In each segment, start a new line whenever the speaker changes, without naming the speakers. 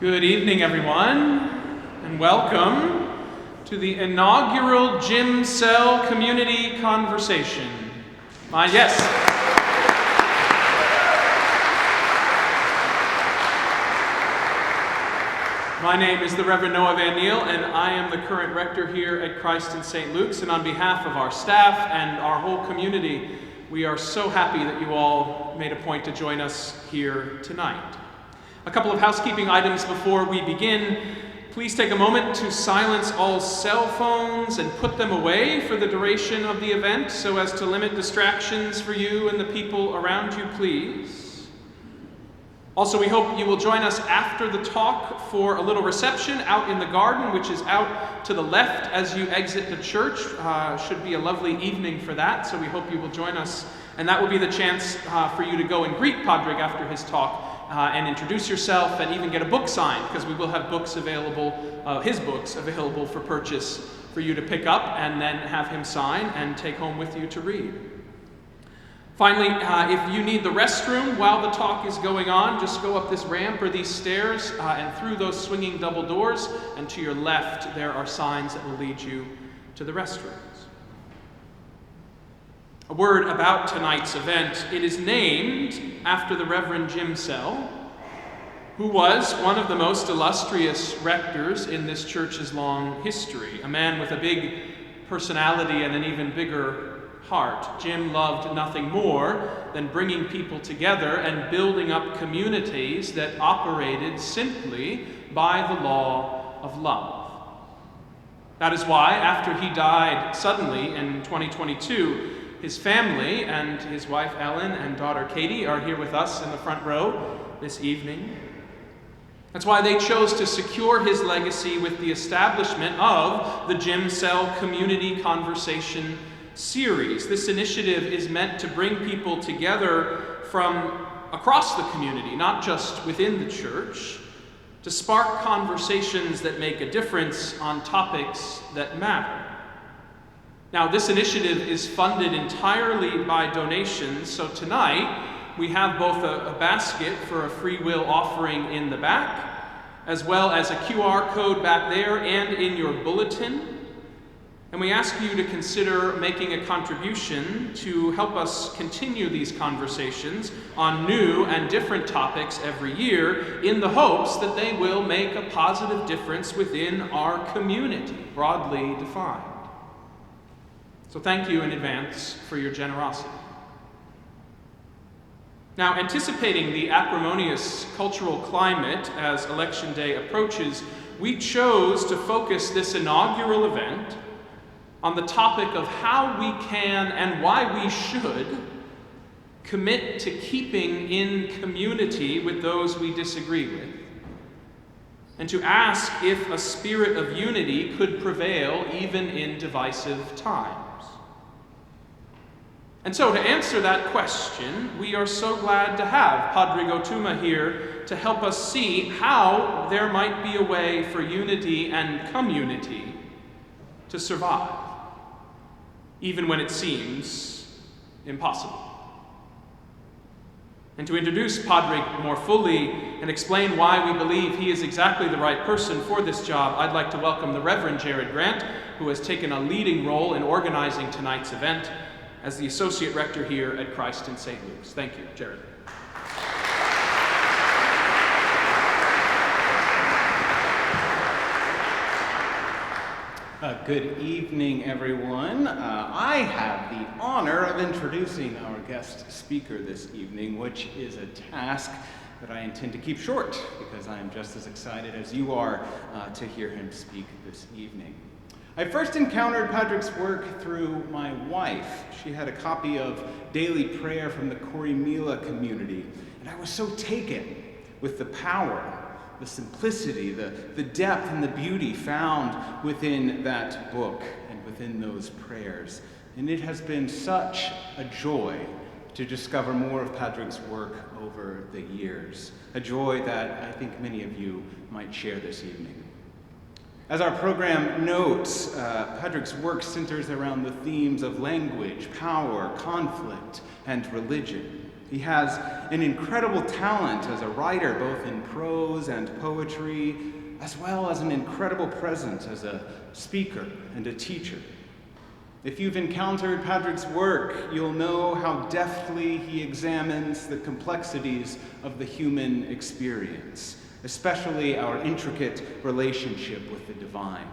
Good evening, everyone, and welcome to the inaugural Gym Cell Community Conversation. My name is the Reverend Noah Van Niel, and I am the current rector here at Christ in St. Luke's. And on behalf of our staff and our whole community, we are so happy that you all made a point to join us here tonight. A couple of housekeeping items before we begin. Please take a moment to silence all cell phones and put them away for the duration of the event so as to limit distractions for you and the people around you, please. Also, we hope you will join us after the talk for a little reception out in the garden, which is out to the left as you exit the church. Should be a lovely evening for that, so we hope you will join us. And that will be the chance for you to go and greet Pádraig after his talk and introduce yourself and even get a book signed, because we will have books available, his books available for purchase for you to pick up and then have him sign and take home with you to read. Finally, if you need the restroom while the talk is going on, just go up this ramp or these stairs and through those swinging double doors, and to your left there are signs that will lead you to the restrooms. A word about tonight's event. It is named after the Reverend Jim Cell, who was one of the most illustrious rectors in this church's long history, a man with a big personality and an even bigger heart. Jim loved nothing more than bringing people together and building up communities that operated simply by the law of love. That is why, after he died suddenly in 2022, his family and his wife Ellen and daughter Katie are here with us in the front row this evening. That's why they chose to secure his legacy with the establishment of the Gym Cell Community Conversation series. This initiative is meant to bring people together from across the community, not just within the church, to spark conversations that make a difference on topics that matter. Now, this initiative is funded entirely by donations, so tonight we have both a basket for a free will offering in the back, as well as a QR code back there and in your bulletin. And we ask you to consider making a contribution to help us continue these conversations on new and different topics every year, in the hopes that they will make a positive difference within our community, broadly defined. So thank you in advance for your generosity. Now, anticipating the acrimonious cultural climate as Election Day approaches, we chose to focus this inaugural event on the topic of how we can and why we should commit to keeping in community with those we disagree with, and to ask if a spirit of unity could prevail even in divisive times. And so, to answer that question, we are so glad to have Pádraig Ó Tuama here to help us see how there might be a way for unity and community to survive, even when it seems impossible. And to introduce Pádraig more fully and explain why we believe he is exactly the right person for this job, I'd like to welcome the Reverend Jared Grant, who has taken a leading role in organizing tonight's event as the Associate Rector here at Christ in St. Luke's. Thank you, Jared.
Good evening, everyone. I have the honor of introducing our guest speaker this evening, which is a task that I intend to keep short, because I am just as excited as you are to hear him speak this evening. I first encountered Pádraig's work through my wife. She had a copy of Daily Prayer from the Corrymeela community, and I was so taken with the power, the simplicity, the depth and the beauty found within that book and within those prayers. And it has been such a joy to discover more of Pádraig's work over the years, a joy that I think many of you might share this evening. As our program notes, Pádraig's work centers around the themes of language, power, conflict, and religion. He has an incredible talent as a writer, both in prose and poetry, as well as an incredible presence as a speaker and a teacher. If you've encountered Pádraig's work, you'll know how deftly he examines the complexities of the human experience, especially our intricate relationship with the divine,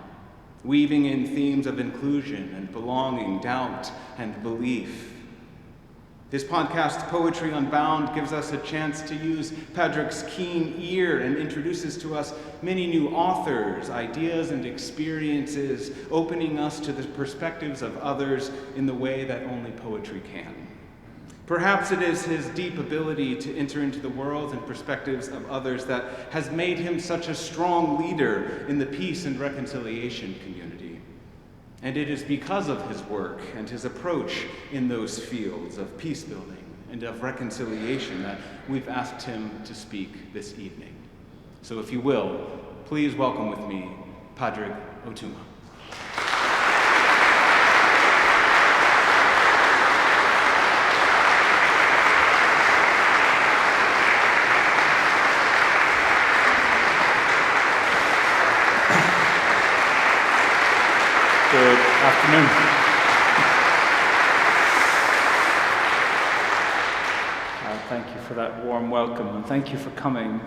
weaving in themes of inclusion and belonging, doubt and belief. His podcast, Poetry Unbound, gives us a chance to use Pádraig's keen ear and introduces to us many new authors, ideas, and experiences, opening us to the perspectives of others in the way that only poetry can. Perhaps it is his deep ability to enter into the world and perspectives of others that has made him such a strong leader in the peace and reconciliation community. And it is because of his work and his approach in those fields of peace building and of reconciliation that we've asked him to speak this evening. So if you will, please welcome with me Pádraig Ó Tuama.
Good afternoon. Thank you for that warm welcome, and thank you for coming.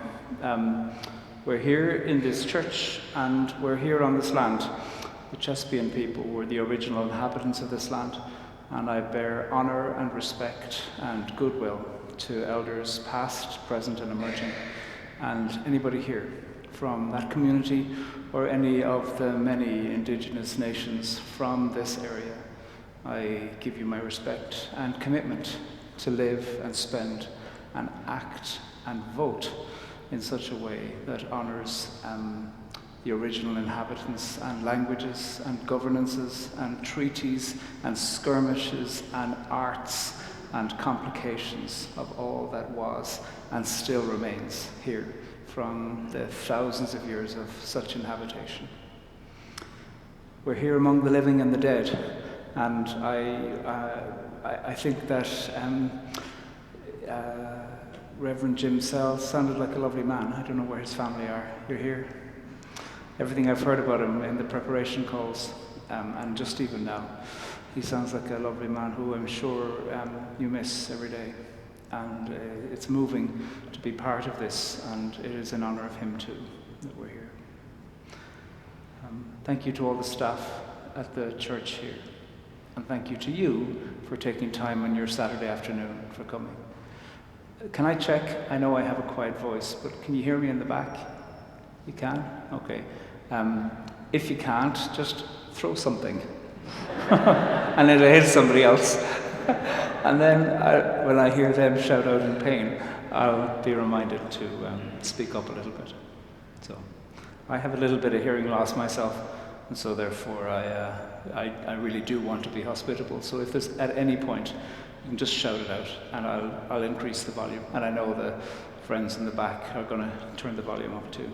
We're here in this church, and we're here on this land. The Chespian people were the original inhabitants of this land, and I bear honour and respect and goodwill to elders past, present, and emerging, and anybody here from that community or any of the many indigenous nations from this area. I give you my respect and commitment to live and spend and act and vote in such a way that honours the original inhabitants and languages and governances and treaties and skirmishes and arts and complications of all that was and still remains here from the thousands of years of such inhabitation. We're here among the living and the dead, and I think that Reverend Jim Sell sounded like a lovely man. I don't know where his family are. You're here. Everything I've heard about him in the preparation calls, and just even now, he sounds like a lovely man who I'm sure you miss every day. And it's moving to be part of this, and it is in honour of him too that we're here. Thank you to all the staff at the church here, and thank you to you for taking time on your Saturday afternoon for coming. Can I check? I know I have a quiet voice, but can you hear me in the back? You can? Okay. If you can't, just throw something, and it'll hit somebody else. And then when I hear them shout out in pain, I'll be reminded to speak up a little bit. So I have a little bit of hearing loss myself, and so therefore I really do want to be hospitable. So if there's at any point, you can just shout it out, and I'll increase the volume. And I know the friends in the back are going to turn the volume up too.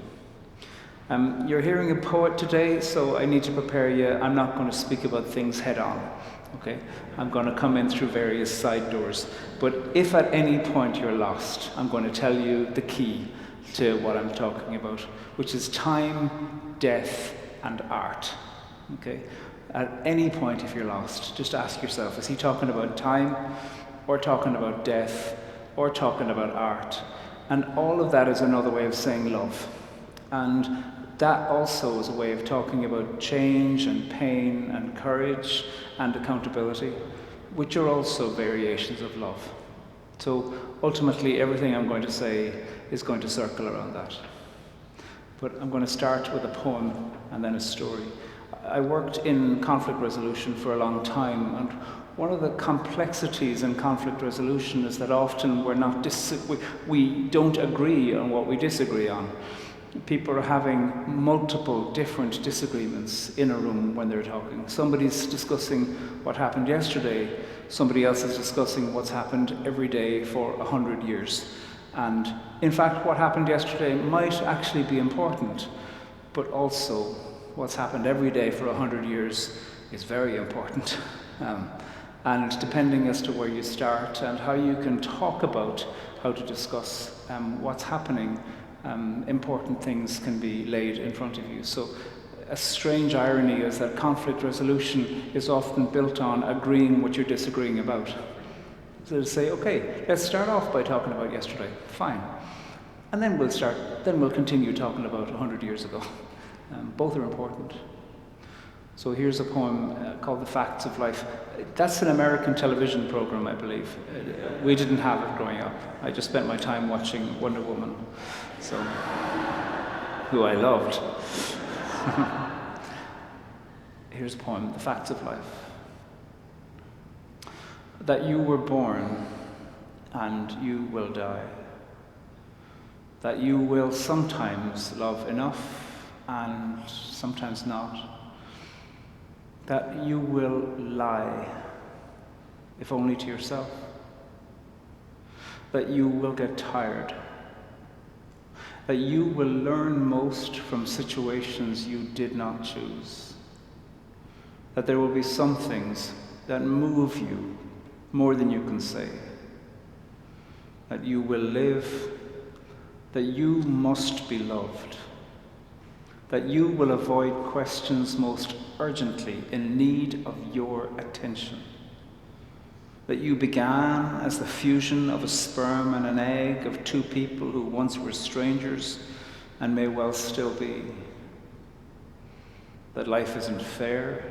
You're hearing a poet today, so I need to prepare you. I'm not going to speak about things head on. Okay, I'm going to come in through various side doors. But if at any point you're lost, I'm going to tell you the key to what I'm talking about, which is time, death, and art. Okay, at any point if you're lost, just ask yourself, is he talking about time, or talking about death, or talking about art? And all of that is another way of saying love. And that also is a way of talking about change and pain and courage and accountability, which are also variations of love. So ultimately, everything I'm going to say is going to circle around that. But I'm going to start with a poem and then a story. I worked in conflict resolution for a long time, and one of the complexities in conflict resolution is that often we don't agree on what we disagree on. People are having multiple different disagreements in a room when they're talking. Somebody's discussing what happened yesterday, somebody else is discussing what's happened every day for 100 years. And in fact, what happened yesterday might actually be important, but also what's happened every day for 100 years is very important. And depending as to where you start and how you can talk about how to discuss what's happening, important things can be laid in front of you. So a strange irony is that conflict resolution is often built on agreeing what you're disagreeing about. So to say, okay, let's start off by talking about yesterday. Fine. And then we'll continue talking about 100 years ago. Both are important. So here's a poem called The Facts of Life. That's an American television program, I believe. We didn't have it growing up. I just spent my time watching Wonder Woman, so who I loved. Here's a poem, The Facts of Life. That you were born and you will die. That you will sometimes love enough and sometimes not. That you will lie, if only to yourself. That you will get tired. That you will learn most from situations you did not choose. That there will be some things that move you more than you can say. That you will live. That you must be loved. That you will avoid questions most urgently in need of your attention. That you began as the fusion of a sperm and an egg of two people who once were strangers and may well still be. That life isn't fair.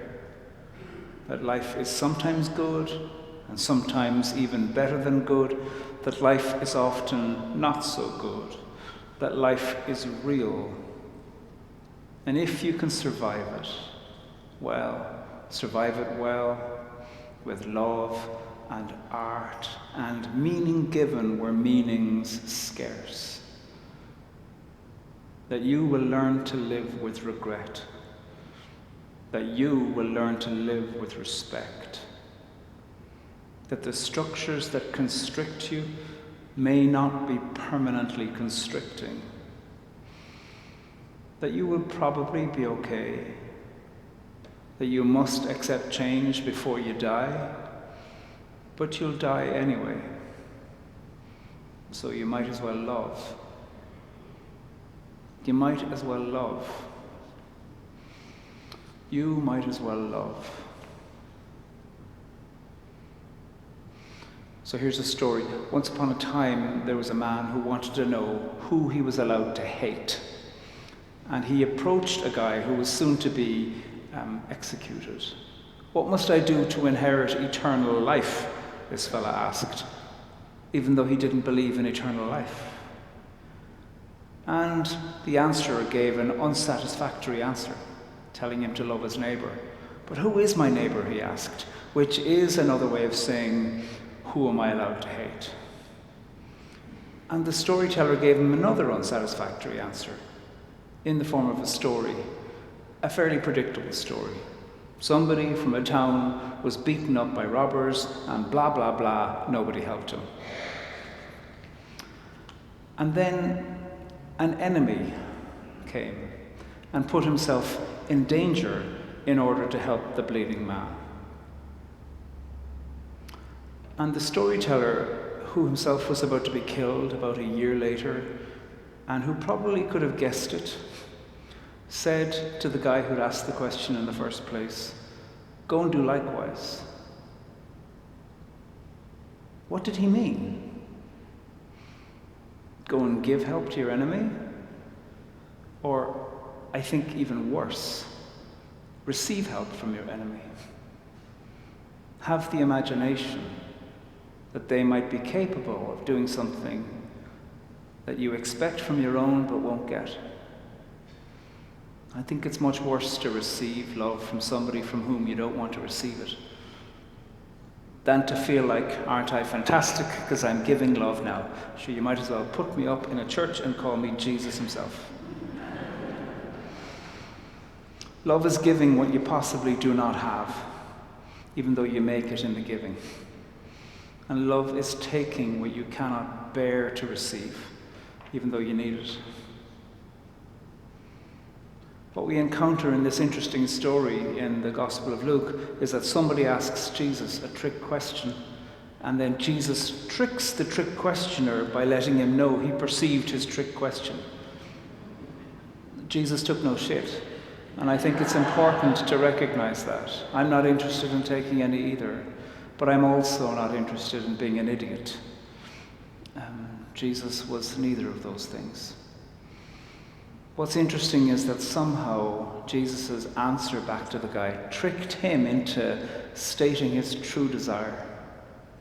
That life is sometimes good and sometimes even better than good. That life is often not so good. That life is real. And if you can survive it, well, survive it well, with love and art and meaning given where meaning's scarce. That you will learn to live with regret. That you will learn to live with respect. That the structures that constrict you may not be permanently constricting. That you will probably be okay. That you must accept change before you die, but you'll die anyway. So you might as well love. You might as well love. You might as well love. So here's a story. Once upon a time, there was a man who wanted to know who he was allowed to hate. And he approached a guy who was soon to be executed. What must I do to inherit eternal life? This fella asked, even though he didn't believe in eternal life. And the answerer gave an unsatisfactory answer, telling him to love his neighbor. But who is my neighbor, he asked, which is another way of saying, who am I allowed to hate? And the storyteller gave him another unsatisfactory answer, in the form of a story, a fairly predictable story. Somebody from a town was beaten up by robbers and blah, blah, blah, nobody helped him. And then an enemy came and put himself in danger in order to help the bleeding man. And the storyteller, who himself was about to be killed about a year later, and who probably could have guessed it, said to the guy who'd asked the question in the first place, "Go and do likewise." What did he mean? Go and give help to your enemy? Or, I think even worse, receive help from your enemy. Have the imagination that they might be capable of doing something that you expect from your own but won't get. I think it's much worse to receive love from somebody from whom you don't want to receive it than to feel like, aren't I fantastic because I'm giving love now. Sure, you might as well put me up in a church and call me Jesus himself. Love is giving what you possibly do not have, even though you make it in the giving. And love is taking what you cannot bear to receive, even though you need it. What we encounter in this interesting story in the Gospel of Luke is that somebody asks Jesus a trick question, and then Jesus tricks the trick questioner by letting him know he perceived his trick question. Jesus took no shit, and I think it's important to recognize that. I'm not interested in taking any either, but I'm also not interested in being an idiot. Jesus was neither of those things. What's interesting is that somehow Jesus' answer back to the guy tricked him into stating his true desire.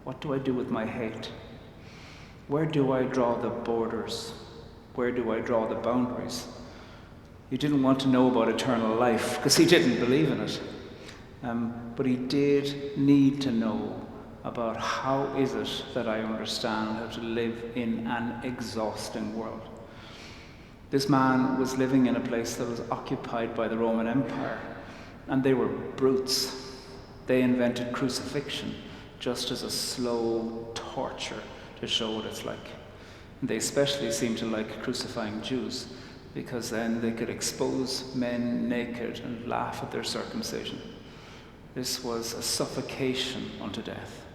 What do I do with my hate? Where do I draw the borders? Where do I draw the boundaries? He didn't want to know about eternal life because he didn't believe in it. But he did need to know about how is it that I understand how to live in an exhausting world. This man was living in a place that was occupied by the Roman Empire, and they were brutes. They invented crucifixion just as a slow torture to show what it's like. They especially seemed to like crucifying Jews, because then they could expose men naked and laugh at their circumcision. This was a suffocation unto death.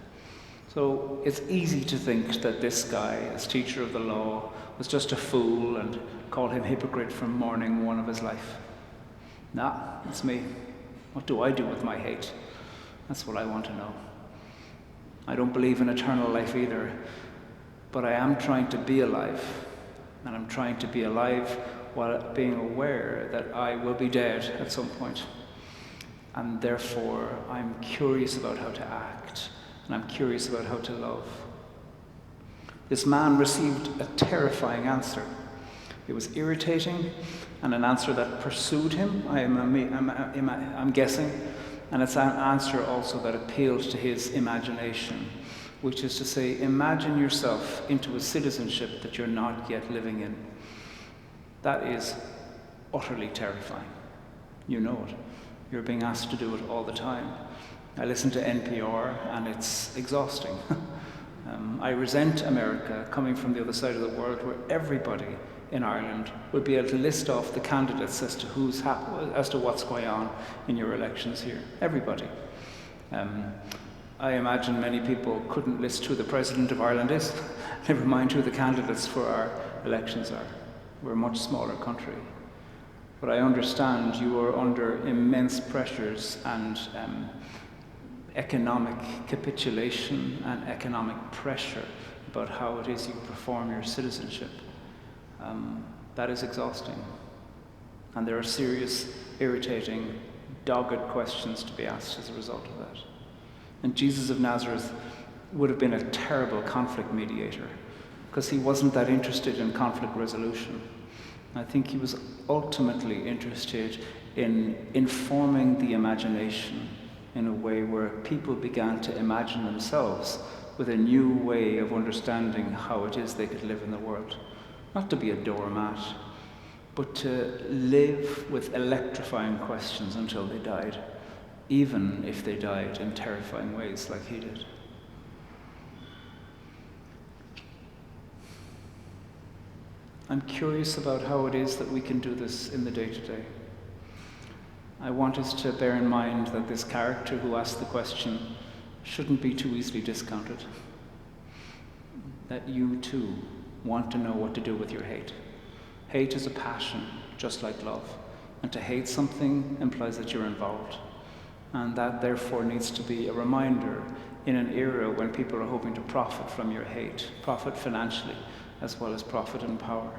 So it's easy to think that this guy, as teacher of the law, was just a fool and call him hypocrite from morning one of his life. Nah, it's me. What do I do with my hate? That's what I want to know. I don't believe in eternal life either, but I am trying to be alive, and I'm trying to be alive while being aware that I will be dead at some point. And therefore, I'm curious about how to act, and I'm curious about how to love. This man received a terrifying answer. It was irritating, and an answer that pursued him, I'm guessing, and it's an answer also that appealed to his imagination, which is to say, imagine yourself into a citizenship that you're not yet living in. That is utterly terrifying. You know it. You're being asked to do it all the time. I listen to NPR, and it's exhausting. I resent America coming from the other side of the world, where everybody in Ireland would be able to list off the candidates as to what's going on in your elections here. Everybody. I imagine many people couldn't list who the President of Ireland is, never mind who the candidates for our elections are. We're a much smaller country. But I understand you are under immense pressures and economic capitulation and economic pressure about how it is you perform your citizenship. That is exhausting. And there are serious, irritating, dogged questions to be asked as a result of that. And Jesus of Nazareth would have been a terrible conflict mediator, because he wasn't that interested in conflict resolution. I think he was ultimately interested in informing the imagination in a way where people began to imagine themselves with a new way of understanding how it is they could live in the world. Not to be a doormat, but to live with electrifying questions until they died, even if they died in terrifying ways like he did. I'm curious about how it is that we can do this in the day-to-day. I want us to bear in mind that this character who asked the question shouldn't be too easily discounted. That you too want to know what to do with your hate. Hate is a passion, just like love. And to hate something implies that you're involved. And that therefore needs to be a reminder in an era when people are hoping to profit from your hate, profit financially, as well as profit in power.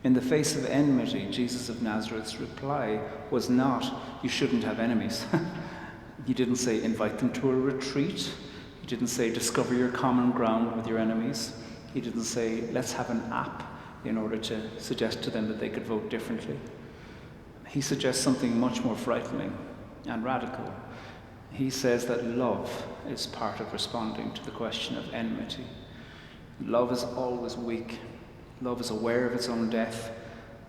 In the face of enmity, Jesus of Nazareth's reply was not, you shouldn't have enemies. He didn't say, invite them to a retreat. He didn't say, discover your common ground with your enemies. He didn't say, let's have an app in order to suggest to them that they could vote differently. He suggests something much more frightening and radical. He says that love is part of responding to the question of enmity. Love is always weak. Love is aware of its own death,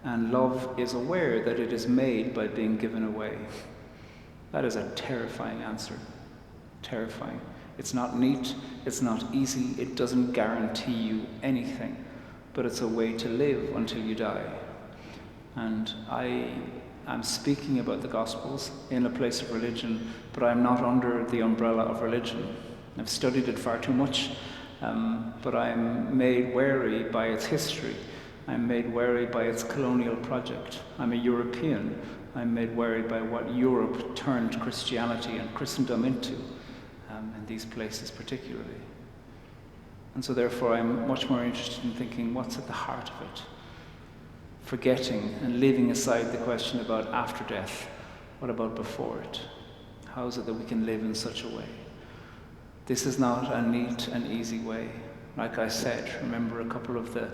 and love is aware that it is made by being given away. That is a terrifying answer. Terrifying. It's not neat, it's not easy, it doesn't guarantee you anything, but it's a way to live until you die. And I am speaking about the Gospels in a place of religion, but I'm not under the umbrella of religion. I've studied it far too much, but I'm made wary by its history. I'm made wary by its colonial project. I'm a European. I'm made wary by what Europe turned Christianity and Christendom into, in these places particularly. And so therefore I'm much more interested in thinking what's at the heart of it. Forgetting and leaving aside the question about after death. What about before it? How is it that we can live in such a way? This is not a neat and easy way. Like I said, remember a couple of the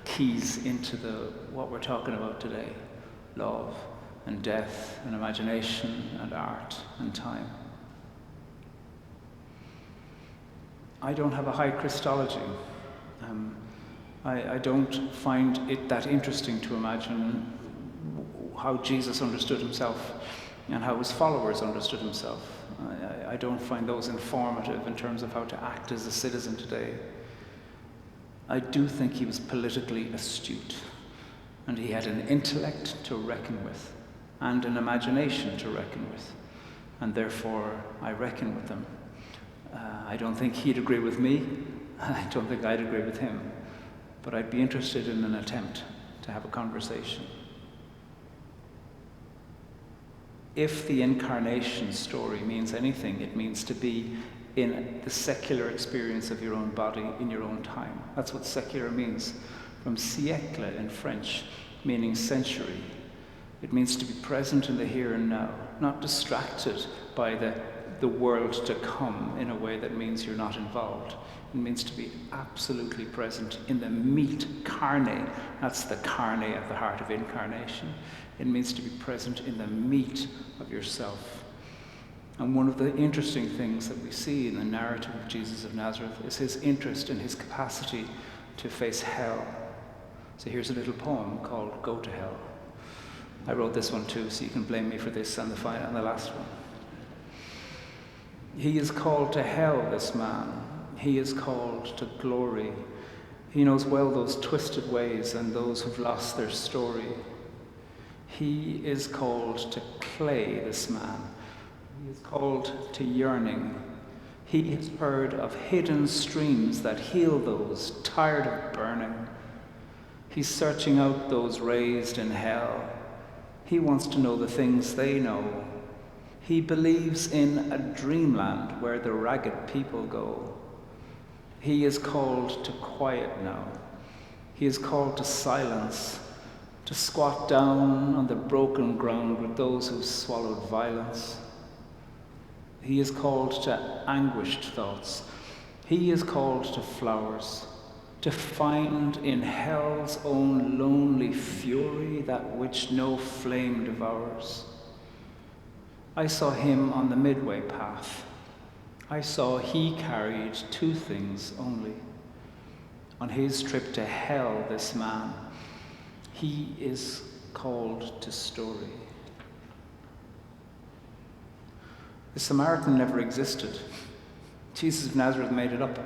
keys into what we're talking about today. Love and death and imagination and art and time. I don't have a high Christology. I don't find it that interesting to imagine how Jesus understood himself and how his followers understood himself. I don't find those informative in terms of how to act as a citizen today. I do think he was politically astute, and he had an intellect to reckon with, and an imagination to reckon with, and therefore I reckon with him. I don't think he'd agree with me. I don't think I'd agree with him. But I'd be interested in an attempt to have a conversation. If the incarnation story means anything, it means to be in the secular experience of your own body in your own time. That's what secular means. From siècle in French, meaning century. It means to be present in the here and now, not distracted by the world to come in a way that means you're not involved. It means to be absolutely present in the meat carne. That's the carne at the heart of incarnation. It means to be present in the meat of yourself. And one of the interesting things that we see in the narrative of Jesus of Nazareth is his interest and his capacity to face hell. So here's a little poem called Go to Hell. I wrote this one too, so you can blame me for this and the last one. He is called to hell, this man. He is called to glory. He knows well those twisted ways and those who've lost their story. He is called to clay, this man. He is called to yearning. He has heard of hidden streams that heal those tired of burning. He's searching out those raised in hell. He wants to know the things they know. He believes in a dreamland where the ragged people go. He is called to quiet now. He is called to silence, to squat down on the broken ground with those who swallowed violence. He is called to anguished thoughts. He is called to flowers, to find in hell's own lonely fury that which no flame devours. I saw him on the midway path. I saw he carried two things only. On his trip to hell, this man, he is called to story. The Samaritan never existed. Jesus of Nazareth made it up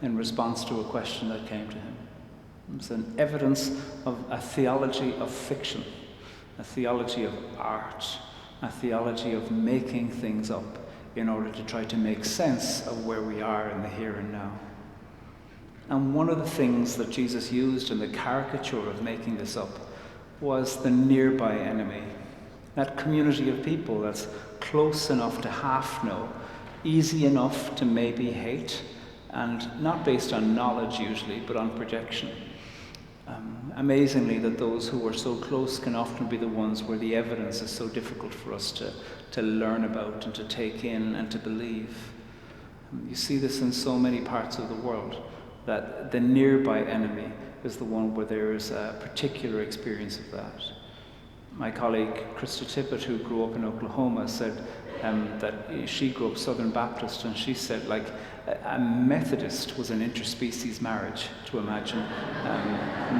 in response to a question that came to him. It's an evidence of a theology of fiction, a theology of art, a theology of making things up in order to try to make sense of where we are in the here and now. And one of the things that Jesus used in the caricature of making this up was the nearby enemy, that community of people that's close enough to half know, easy enough to maybe hate, and not based on knowledge usually, but on projection. Amazingly, that those who are so close can often be the ones where the evidence is so difficult for us to learn about and to take in and to believe. You see this in so many parts of the world, that the nearby enemy is the one where there is a particular experience of that. My colleague Krista Tippett, who grew up in Oklahoma, said that she grew up Southern Baptist, and she said, like, a Methodist was an interspecies marriage, to imagine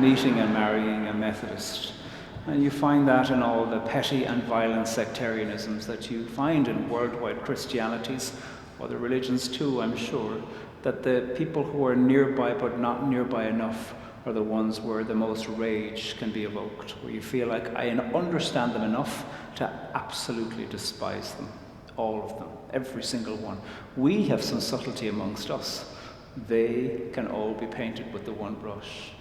meeting and marrying a Methodist. And you find that in all the petty and violent sectarianisms that you find in worldwide Christianities, other religions too, I'm sure, that the people who are nearby but not nearby enough are the ones where the most rage can be evoked, where you feel like I understand them enough to absolutely despise them, all of them, every single one. We have some subtlety amongst us. They can all be painted with the one brush.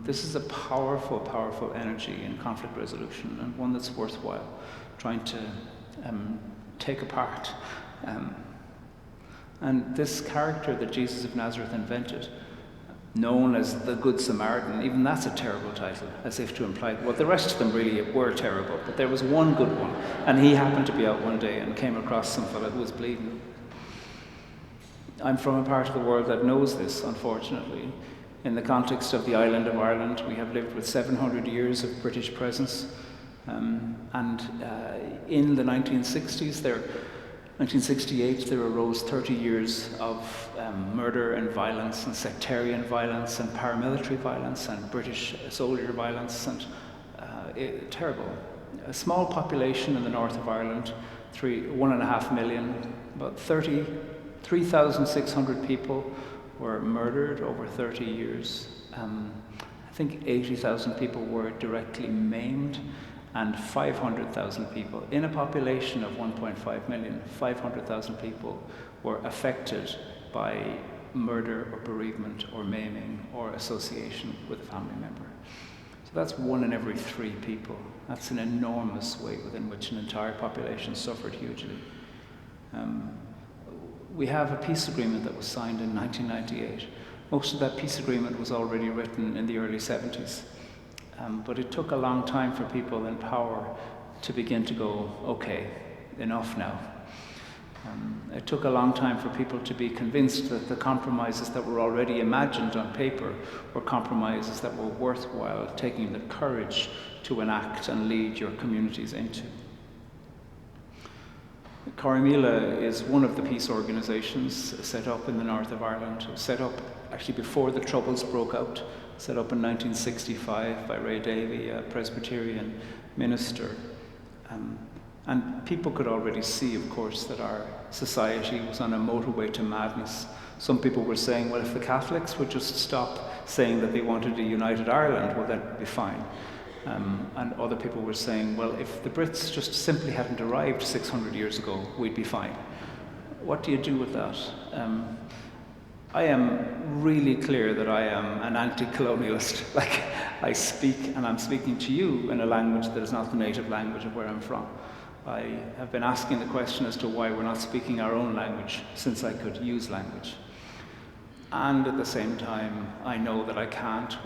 This is a powerful, powerful energy in conflict resolution, and one that's worthwhile trying to take apart. And this character that Jesus of Nazareth invented, known as the Good Samaritan, even that's a terrible title, as if to imply, well, the rest of them really were terrible, but there was one good one, and he happened to be out one day and came across some fella who was bleeding. I'm from a part of the world that knows this, unfortunately. In the context of the island of Ireland, we have lived with 700 years of British presence, and in the 1968, there arose 30 years of murder and violence and sectarian violence and paramilitary violence and British soldier violence, and terrible. A small population in the north of Ireland, 1.5 million, about 3,600 people were murdered over 30 years. I think 80,000 people were directly maimed, and 500,000 people, in a population of 1.5 million, 500,000 people were affected by murder or bereavement or maiming or association with a family member. So that's 1 in every 3 people. That's an enormous way within which an entire population suffered hugely. We have a peace agreement that was signed in 1998. Most of that peace agreement was already written in the early 70s. But it took a long time for people in power to begin to go, okay, enough now. It took a long time for people to be convinced that the compromises that were already imagined on paper were compromises that were worthwhile taking the courage to enact and lead your communities into. Corrymeela is one of the peace organisations set up in the north of Ireland, set up actually before the Troubles broke out, set up in 1965 by Ray Davey, a Presbyterian minister. And people could already see, of course, that our society was on a motorway to madness. Some people were saying, well, if the Catholics would just stop saying that they wanted a united Ireland, well, that'd be fine. And other people were saying, well, if the Brits just simply hadn't arrived 600 years ago, we'd be fine. What do you do with that? I am really clear that I am an anti-colonialist. Like, I speak, and I'm speaking to you in a language that is not the native language of where I'm from. I have been asking the question as to why we're not speaking our own language, since I could use language. And at the same time, I know that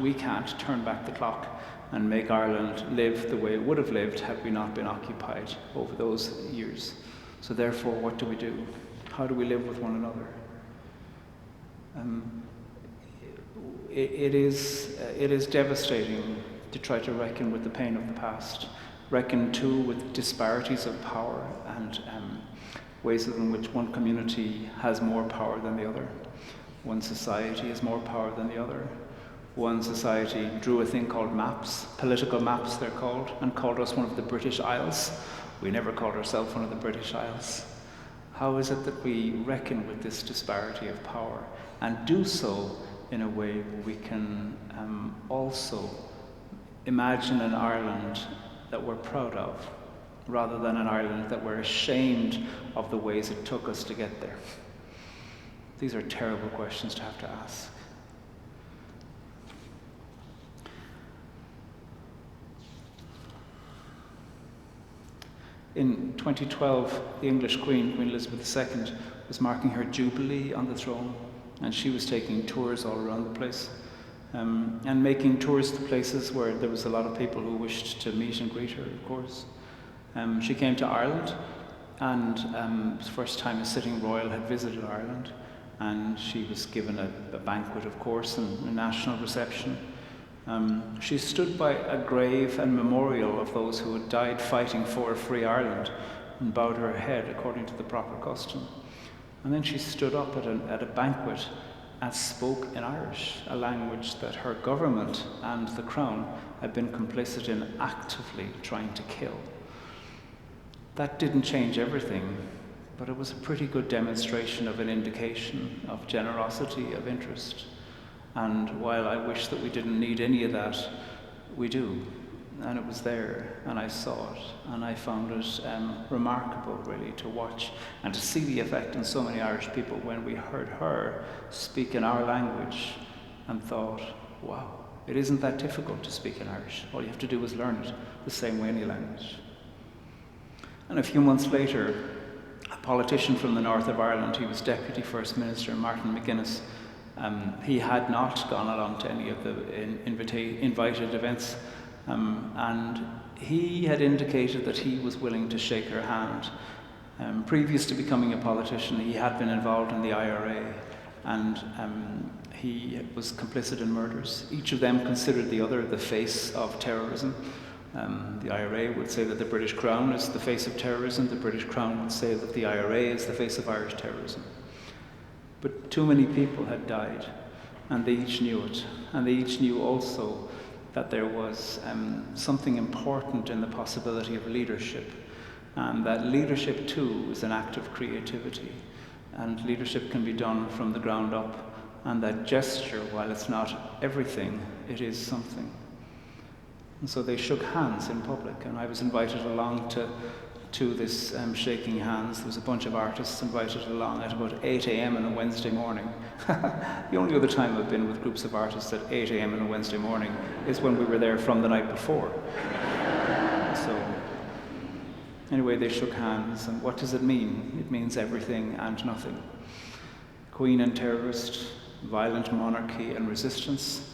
we can't turn back the clock and make Ireland live the way it would have lived had we not been occupied over those years. So therefore, what do we do? How do we live with one another? It is devastating to try to reckon with the pain of the past, reckon too with disparities of power and ways in which one community has more power than the other. One society has more power than the other. One society drew a thing called maps, political maps they're called, and called us one of the British Isles. We never called ourselves one of the British Isles. How is it that we reckon with this disparity of power and do so in a way where we can also imagine an Ireland that we're proud of, rather than an Ireland that we're ashamed of the ways it took us to get there? These are terrible questions to have to ask. In 2012, the English Queen, Queen Elizabeth II, was marking her Jubilee on the throne, and she was taking tours all around the place, and making tours to places where there was a lot of people who wished to meet and greet her, of course. She came to Ireland, and it was the first time a sitting royal had visited Ireland, and she was given a banquet, of course, and a national reception. She stood by a grave and memorial of those who had died fighting for a free Ireland and bowed her head according to the proper custom. And then she stood up at a banquet and spoke in Irish, a language that her government and the Crown had been complicit in actively trying to kill. That didn't change everything, but it was a pretty good demonstration of an indication of generosity, of interest. And while I wish that we didn't need any of that, we do. And it was there, and I saw it, and I found it remarkable, really, to watch and to see the effect in so many Irish people when we heard her speak in our language and thought, wow, it isn't that difficult to speak in Irish. All you have to do is learn it the same way any language. And a few months later, a politician from the north of Ireland, he was Deputy First Minister, Martin McGuinness, he had not gone along to any of the invited events, and he had indicated that he was willing to shake her hand. Previous to becoming a politician, he had been involved in the IRA, and he was complicit in murders. Each of them considered the other the face of terrorism. The IRA would say that the British Crown is the face of terrorism. The British Crown would say that the IRA is the face of Irish terrorism. But too many people had died, and they each knew it. And they each knew also that there was something important in the possibility of leadership, and that leadership too is an act of creativity, and leadership can be done from the ground up, and that gesture, while it's not everything, it is something. And so they shook hands in public, and I was invited along to this shaking hands. There was a bunch of artists invited along at about 8 a.m. on a Wednesday morning. The only other time I've been with groups of artists at 8 a.m. on a Wednesday morning is when we were there from the night before. So anyway, they shook hands, and what does it mean? It means everything and nothing. Queen and terrorist, violent monarchy and resistance.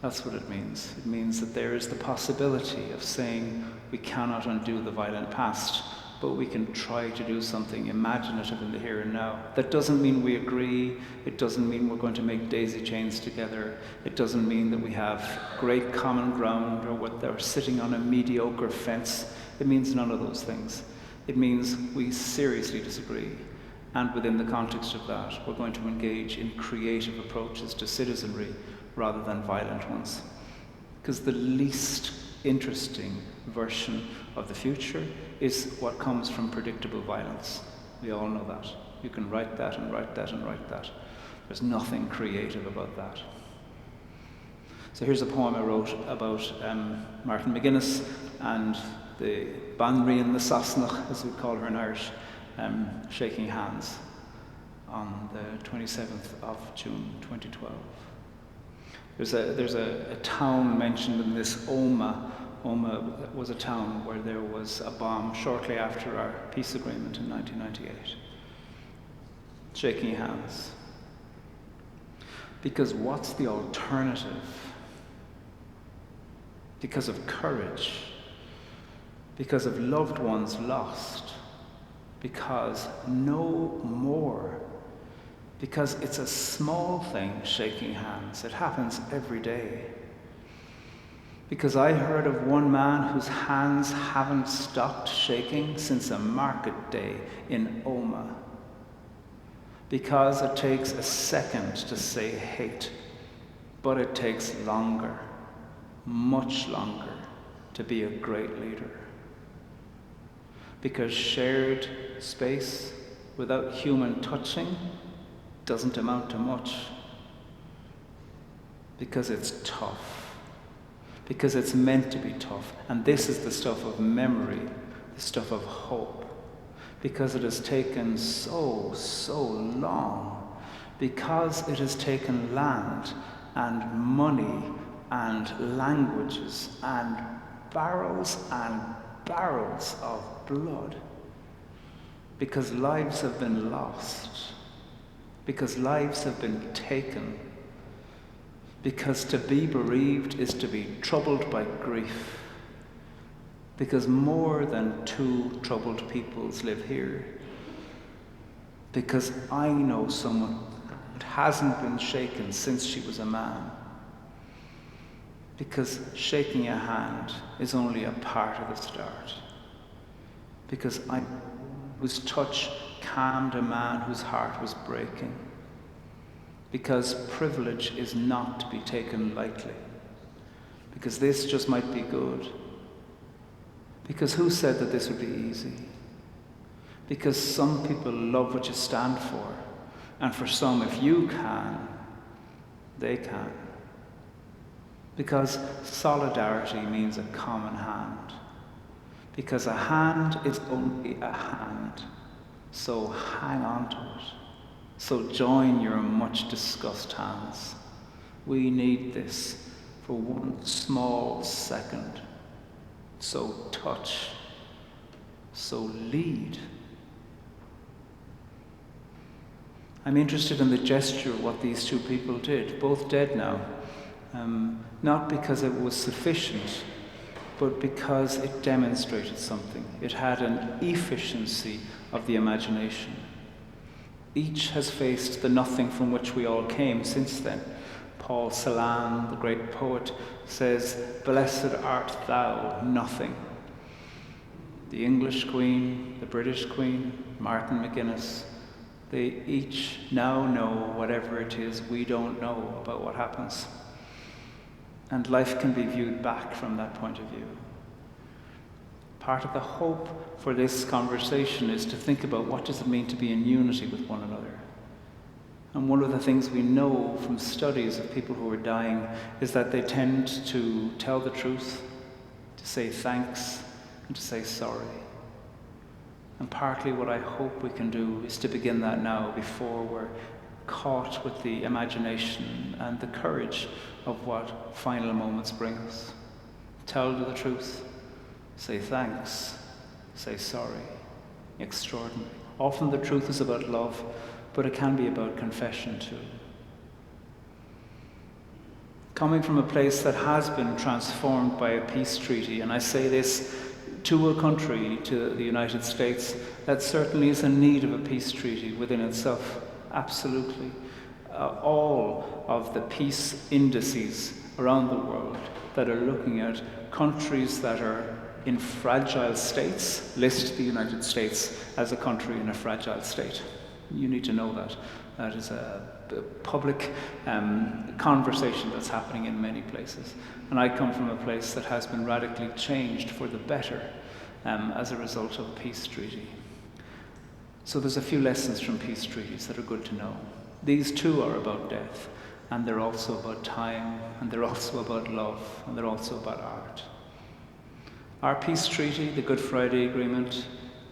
That's what it means. It means that there is the possibility of saying we cannot undo the violent past, but we can try to do something imaginative in the here and now. That doesn't mean we agree. It doesn't mean we're going to make daisy chains together. It doesn't mean that we have great common ground or what they're sitting on a mediocre fence. It means none of those things. It means we seriously disagree. And within the context of that, we're going to engage in creative approaches to citizenry rather than violent ones. Because the least interesting version of the future is what comes from predictable violence. We all know that. You can write that and write that and write that. There's nothing creative about that. So here's a poem I wrote about Martin McGuinness and the Banri and the Sasnach, as we call her in Irish, shaking hands on the 27th of June 2012. There's a town mentioned in this, Oma. Oma was a town where there was a bomb shortly after our peace agreement in 1998. Shaking hands. Because what's the alternative? Because of courage. Because of loved ones lost. Because no more. Because it's a small thing, shaking hands. It happens every day. Because I heard of one man whose hands haven't stopped shaking since a market day in Oma. Because it takes a second to say hate, but it takes longer, much longer, to be a great leader. Because shared space without human touching doesn't amount to much. Because it's tough. Because it's meant to be tough. And this is the stuff of memory, the stuff of hope. Because it has taken so long. Because it has taken land and money and languages and barrels of blood. Because lives have been lost. Because lives have been taken. Because to be bereaved is to be troubled by grief. Because more than 2 troubled peoples live here. Because I know someone that hasn't been shaken since she was a man. Because shaking a hand is only a part of the start. Because I whose touch calmed a man whose heart was breaking. Because privilege is not to be taken lightly. Because this just might be good. Because who said that this would be easy? Because some people love what you stand for. And for some, if you can, they can. Because solidarity means a common hand. Because a hand is only a hand. So hang on to it. So join your much discussed hands. We need this for one small second. So touch. So lead. I'm interested in the gesture of what these two people did, both dead now. Not because it was sufficient, but because it demonstrated something. It had an efficiency of the imagination. Each has faced the nothing from which we all came since then. Paul Celan, the great poet, says, "Blessed art thou, nothing." The English Queen, the British Queen, Martin McGuinness, they each now know whatever it is we don't know about what happens. And life can be viewed back from that point of view. Part of the hope for this conversation is to think about what does it mean to be in unity with one another. And one of the things we know from studies of people who are dying is that they tend to tell the truth, to say thanks, and to say sorry. And partly what I hope we can do is to begin that now before we're caught with the imagination and the courage of what final moments bring us. Tell the truth, say thanks, say sorry. Extraordinary. Often the truth is about love, but it can be about confession too. Coming from a place that has been transformed by a peace treaty, and I say this to a country, to the United States, that certainly is in need of a peace treaty within itself, absolutely. All of the peace indices around the world that are looking at countries that are in fragile states list the United States as a country in a fragile state. You need to know that. That is a public conversation that's happening in many places. And I come from a place that has been radically changed for the better as a result of a peace treaty. So there's a few lessons from peace treaties that are good to know. These too are about death, and they're also about time, and they're also about love, and they're also about art. Our peace treaty, the Good Friday Agreement,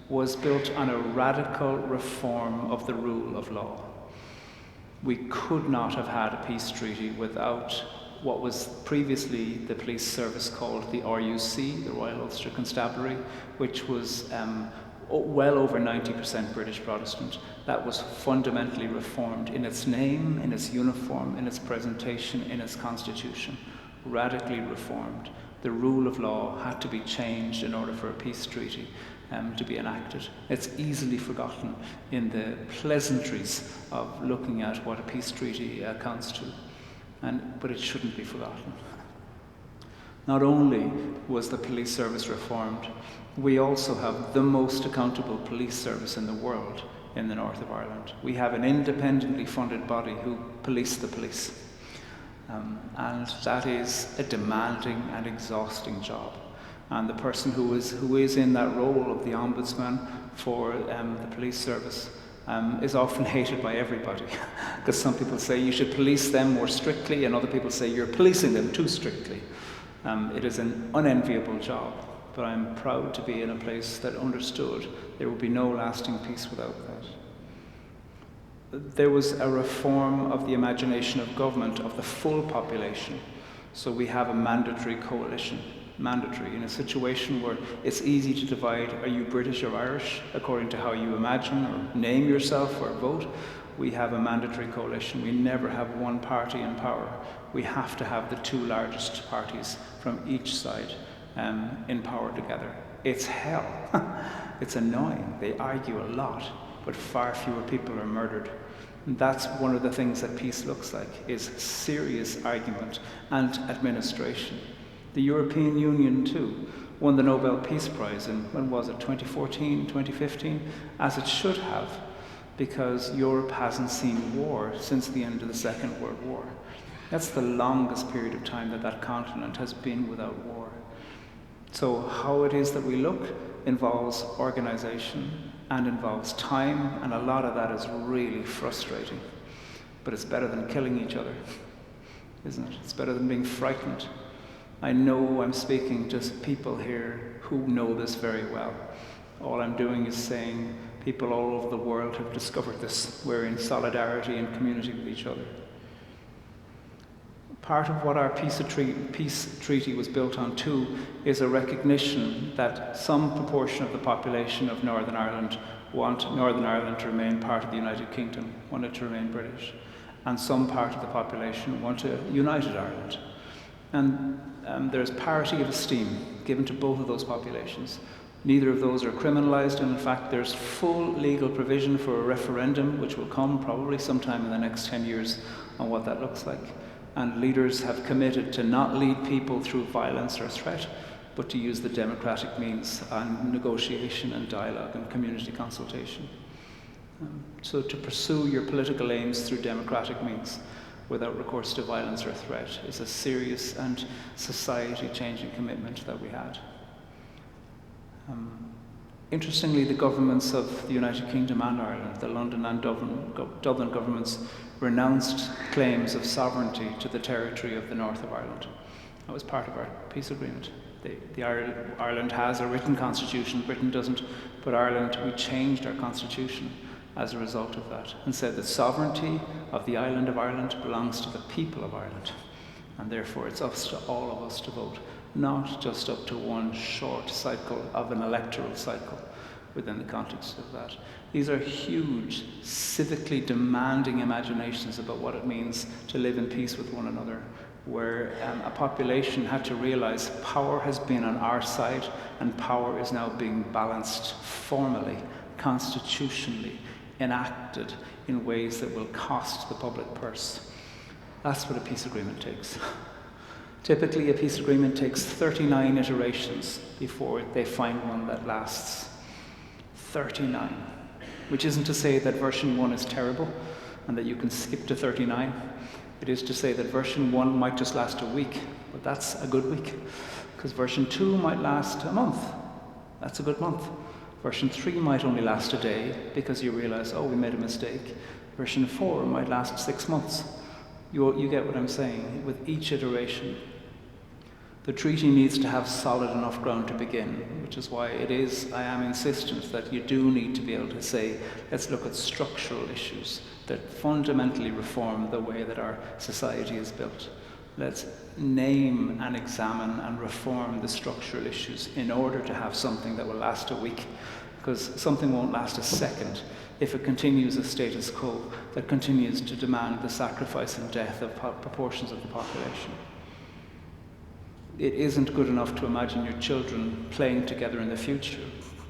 was built on a radical reform of the rule of law. We could not have had a peace treaty without what was previously the police service called the RUC, the Royal Ulster Constabulary, which was well over 90% British Protestant. That was fundamentally reformed in its name, in its uniform, in its presentation, in its constitution. Radically reformed. The rule of law had to be changed in order for a peace treaty to be enacted. It's easily forgotten in the pleasantries of looking at what a peace treaty counts to, but it shouldn't be forgotten. Not only was the police service reformed, we also have the most accountable police service in the world in the north of Ireland. We have an independently funded body who police the police. And that is a demanding and exhausting job. And the person who is in that role of the ombudsman for the police service is often hated by everybody. Because some people say you should police them more strictly, and other people say you're policing them too strictly. It is an unenviable job, but I'm proud to be in a place that understood there would be no lasting peace without that. There was a reform of the imagination of government of the full population. So we have a mandatory coalition. Mandatory in a situation where it's easy to divide, are you British or Irish, according to how you imagine or name yourself or vote. We have a mandatory coalition. We never have one party in power. We have to have the two largest parties from each side in power together. It's hell. It's annoying. They argue a lot, but far fewer people are murdered. And that's one of the things that peace looks like, is serious argument and administration. The European Union, too, won the Nobel Peace Prize in, when was it, 2014, 2015? As it should have, because Europe hasn't seen war since the end of the Second World War. That's the longest period of time that that continent has been without war. So how it is that we look involves organization and involves time, and a lot of that is really frustrating. But it's better than killing each other. isn't it? It's better than being frightened. I know I'm speaking to people here who know this very well. All I'm doing is saying people all over the world have discovered this. We're in solidarity and community with each other. Part of what our peace treaty was built on too is a recognition that some proportion of the population of Northern Ireland want Northern Ireland to remain part of the United Kingdom, want it to remain British, and some part of the population want a united Ireland. And there's parity of esteem given to both of those populations. Neither of those are criminalised, and in fact there's full legal provision for a referendum which will come probably sometime in the next 10 years on what that looks like. And leaders have committed to not lead people through violence or threat, but to use the democratic means and negotiation and dialogue and community consultation. So to pursue your political aims through democratic means without recourse to violence or threat is a serious and society-changing commitment that we had. Interestingly, the governments of the United Kingdom and Ireland, the London and Dublin governments, renounced claims of sovereignty to the territory of the north of Ireland. That was part of our peace agreement. Ireland has a written constitution, Britain doesn't, but Ireland, we changed our constitution as a result of that and said that sovereignty of the island of Ireland belongs to the people of Ireland, and therefore it's up to all of us to vote, not just up to one short cycle of an electoral cycle within the context of that. These are huge, civically demanding imaginations about what it means to live in peace with one another, where a population had to realize power has been on our side and power is now being balanced formally, constitutionally, enacted in ways that will cost the public purse. That's what a peace agreement takes. Typically, a peace agreement takes 39 iterations before they find one that lasts. 39. Which isn't to say that version 1 is terrible and that you can skip to 39. It is to say that version 1 might just last a week, but that's a good week. Because version 2 might last a month. That's a good month. Version 3 might only last a day because you realize, oh, we made a mistake. Version 4 might last 6 months. You get what I'm saying. With each iteration, the treaty needs to have solid enough ground to begin, which is why I am insistent that you do need to be able to say, let's look at structural issues that fundamentally reform the way that our society is built. Let's name and examine and reform the structural issues in order to have something that will last a week, because something won't last a second if it continues a status quo that continues to demand the sacrifice and death of proportions of the population. It isn't good enough to imagine your children playing together in the future,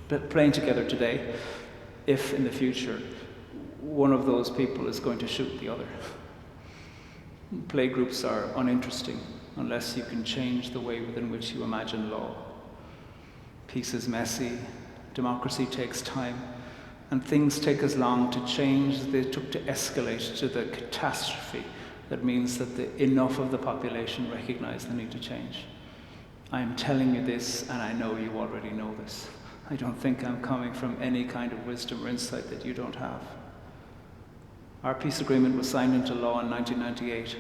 but playing together today, if in the future one of those people is going to shoot the other. Playgroups are uninteresting unless you can change the way within which you imagine law. Peace is messy, democracy takes time, and things take as long to change as they took to escalate to the catastrophe that means that enough of the population recognize the need to change. I am telling you this, and I know you already know this. I don't think I'm coming from any kind of wisdom or insight that you don't have. Our peace agreement was signed into law in 1998.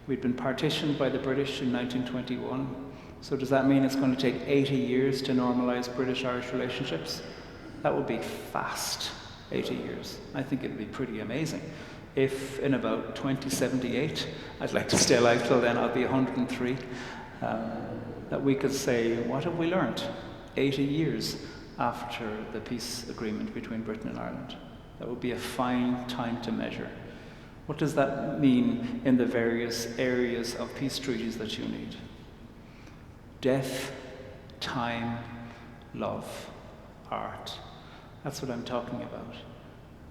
We'd been partitioned by the British in 1921. So does that mean it's going to take 80 years to normalize British-Irish relationships? That would be fast, 80 years. I think it'd be pretty amazing. If in about 2078, I'd like to stay alive till then, I'll be 103, that we could say, what have we learned 80 years after the peace agreement between Britain and Ireland? That would be a fine time to measure. What does that mean in the various areas of peace treaties that you need? Death, time, love, art. That's what I'm talking about.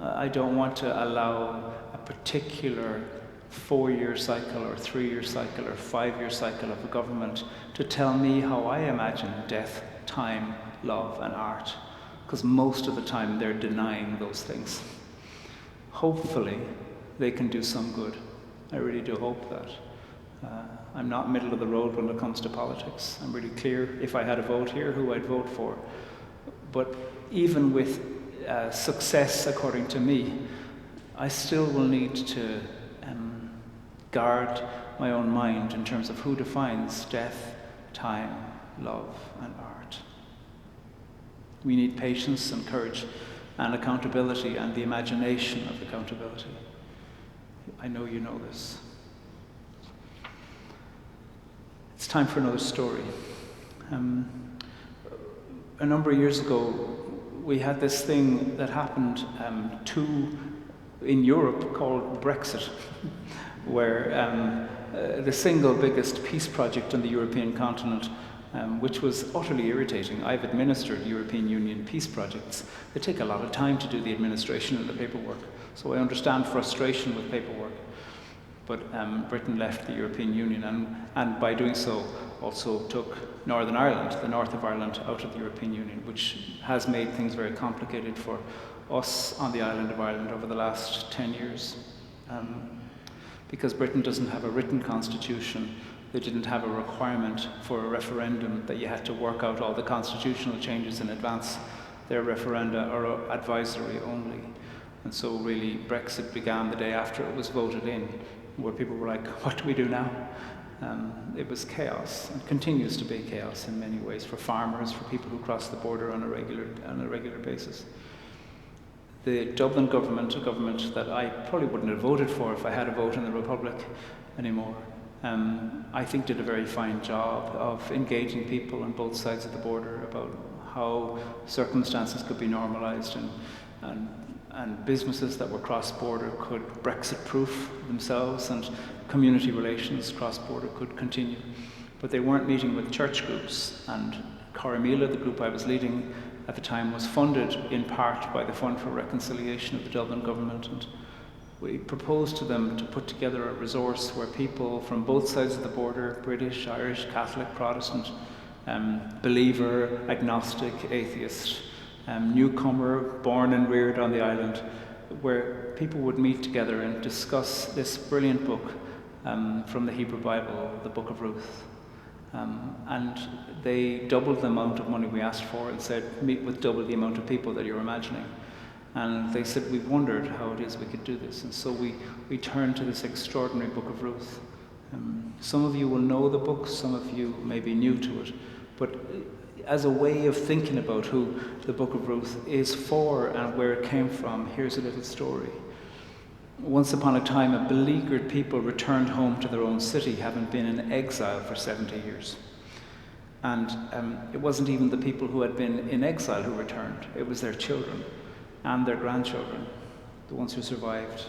I don't want to allow a particular 4-year cycle or 3-year cycle or 5-year cycle of a government to tell me how I imagine death, time, love, and art, because most of the time they're denying those things. Hopefully, they can do some good. I really do hope that. I'm not middle of the road when it comes to politics. I'm really clear, if I had a vote here, who I'd vote for. But even with success, according to me, I still will need to guard my own mind in terms of who defines death, time, love, and art. We need patience and courage and accountability and the imagination of accountability. I know you know this. It's time for another story. A number of years ago, we had this thing that happened in Europe called Brexit, where the single biggest peace project on the European continent, which was utterly irritating. I've administered European Union peace projects. They take a lot of time to do the administration and the paperwork, so I understand frustration with paperwork. But Britain left the European Union, and by doing so also took Northern Ireland, the north of Ireland, out of the European Union, which has made things very complicated for us on the island of Ireland over the last 10 years. Because Britain doesn't have a written constitution, they didn't have a requirement for a referendum that you had to work out all the constitutional changes in advance. Their referenda are advisory only. And so really Brexit began the day after it was voted in, where people were like, what do we do now? It was chaos, and continues to be chaos in many ways for farmers, for people who cross the border on a regular basis. The Dublin government, a government that I probably wouldn't have voted for if I had a vote in the Republic anymore, I think did a very fine job of engaging people on both sides of the border about how circumstances could be normalised and businesses that were cross-border could Brexit-proof themselves, and community relations cross-border could continue. But they weren't meeting with church groups, and Corrymeela, the group I was leading at the time, was funded in part by the Fund for Reconciliation of the Dublin government, and we proposed to them to put together a resource where people from both sides of the border, British, Irish, Catholic, Protestant, believer, agnostic, atheist, newcomer, born and reared on the island, where people would meet together and discuss this brilliant book from the Hebrew Bible, the Book of Ruth. And they doubled the amount of money we asked for and said, meet with double the amount of people that you're imagining. And they said, we've wondered how it is we could do this. And so we turned to this extraordinary Book of Ruth. Some of you will know the book, some of you may be new to it, but as a way of thinking about who the Book of Ruth is for and where it came from, here's a little story. Once upon a time, a beleaguered people returned home to their own city, having been in exile for 70 years. And it wasn't even the people who had been in exile who returned, it was their children and their grandchildren, the ones who survived.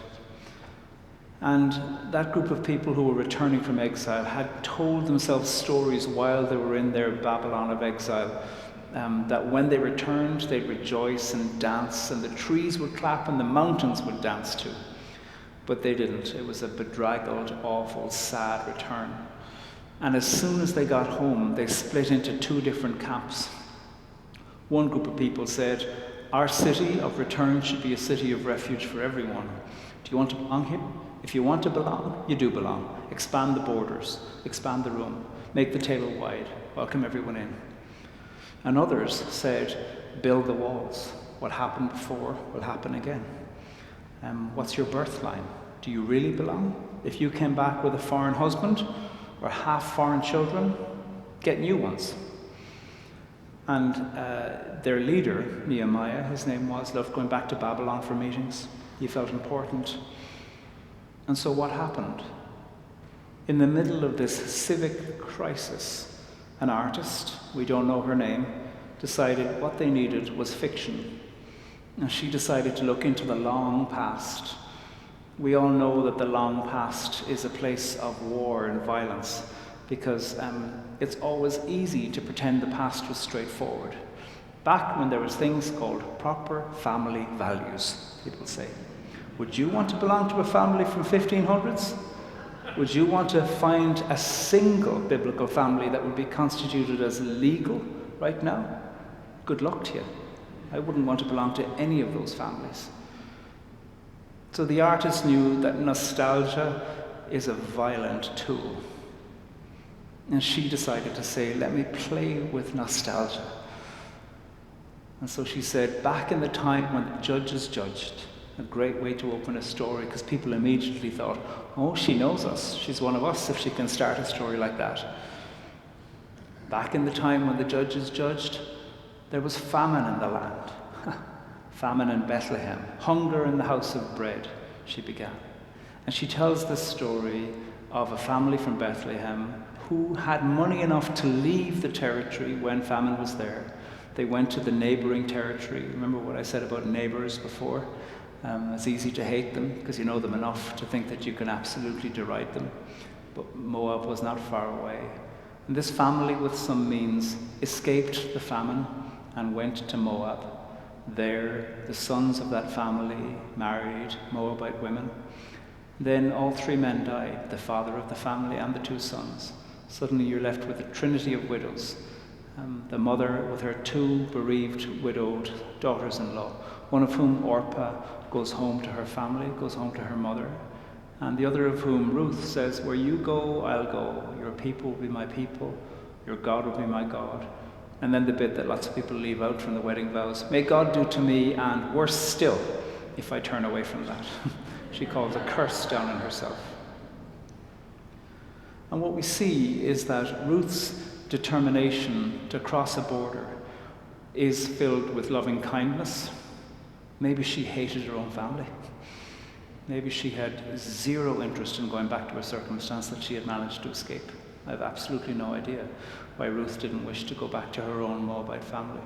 And that group of people who were returning from exile had told themselves stories while they were in their Babylon of exile, that when they returned, they'd rejoice and dance, and the trees would clap and the mountains would dance too. But they didn't. It was a bedraggled, awful, sad return. And as soon as they got home, they split into two different camps. One group of people said, our city of return should be a city of refuge for everyone. Do you want to belong here? If you want to belong, you do belong. Expand the borders, expand the room, make the table wide, welcome everyone in. And others said, build the walls. What happened before will happen again. What's your birth line? Do you really belong? If you came back with a foreign husband or half foreign children, get new ones. And their leader, Nehemiah, his name was, loved going back to Babylon for meetings. He felt important. And so what happened? In the middle of this civic crisis, an artist, we don't know her name, decided what they needed was fiction. And she decided to look into the long past. We all know that the long past is a place of war and violence, because it's always easy to pretend the past was straightforward. Back when there was things called proper family values, people say. Would you want to belong to a family from 1500s? Would you want to find a single biblical family that would be constituted as legal right now? Good luck to you. I wouldn't want to belong to any of those families. So the artist knew that nostalgia is a violent tool. And she decided to say, let me play with nostalgia. And so she said, back in the time when the judges judged, A great way to open a story, because people immediately thought, oh, she knows us. She's one of us if she can start a story like that. Back in the time when the judges judged, there was famine in the land. Famine in Bethlehem. Hunger in the house of bread, she began. And she tells this story of a family from Bethlehem who had money enough to leave the territory when famine was there. They went to the neighboring territory. Remember what I said about neighbors before? It's easy to hate them because you know them enough to think that you can absolutely deride them. But Moab was not far away. And this family with some means escaped the famine and went to Moab. There, the sons of that family married Moabite women. Then all three men died, the father of the family and the two sons. Suddenly you're left with a trinity of widows. The mother with her two bereaved, widowed daughters-in-law, one of whom, Orpah, goes home to her family, goes home to her mother, and the other of whom, Ruth, says, where you go, I'll go. Your people will be my people. Your God will be my God. And then the bit that lots of people leave out from the wedding vows, may God do to me, and worse still, if I turn away from that. She calls a curse down on herself. And what we see is that Ruth's determination to cross a border is filled with loving kindness. Maybe she hated her own family. Maybe she had zero interest in going back to a circumstance that she had managed to escape. I have absolutely no idea why Ruth didn't wish to go back to her own Moabite family.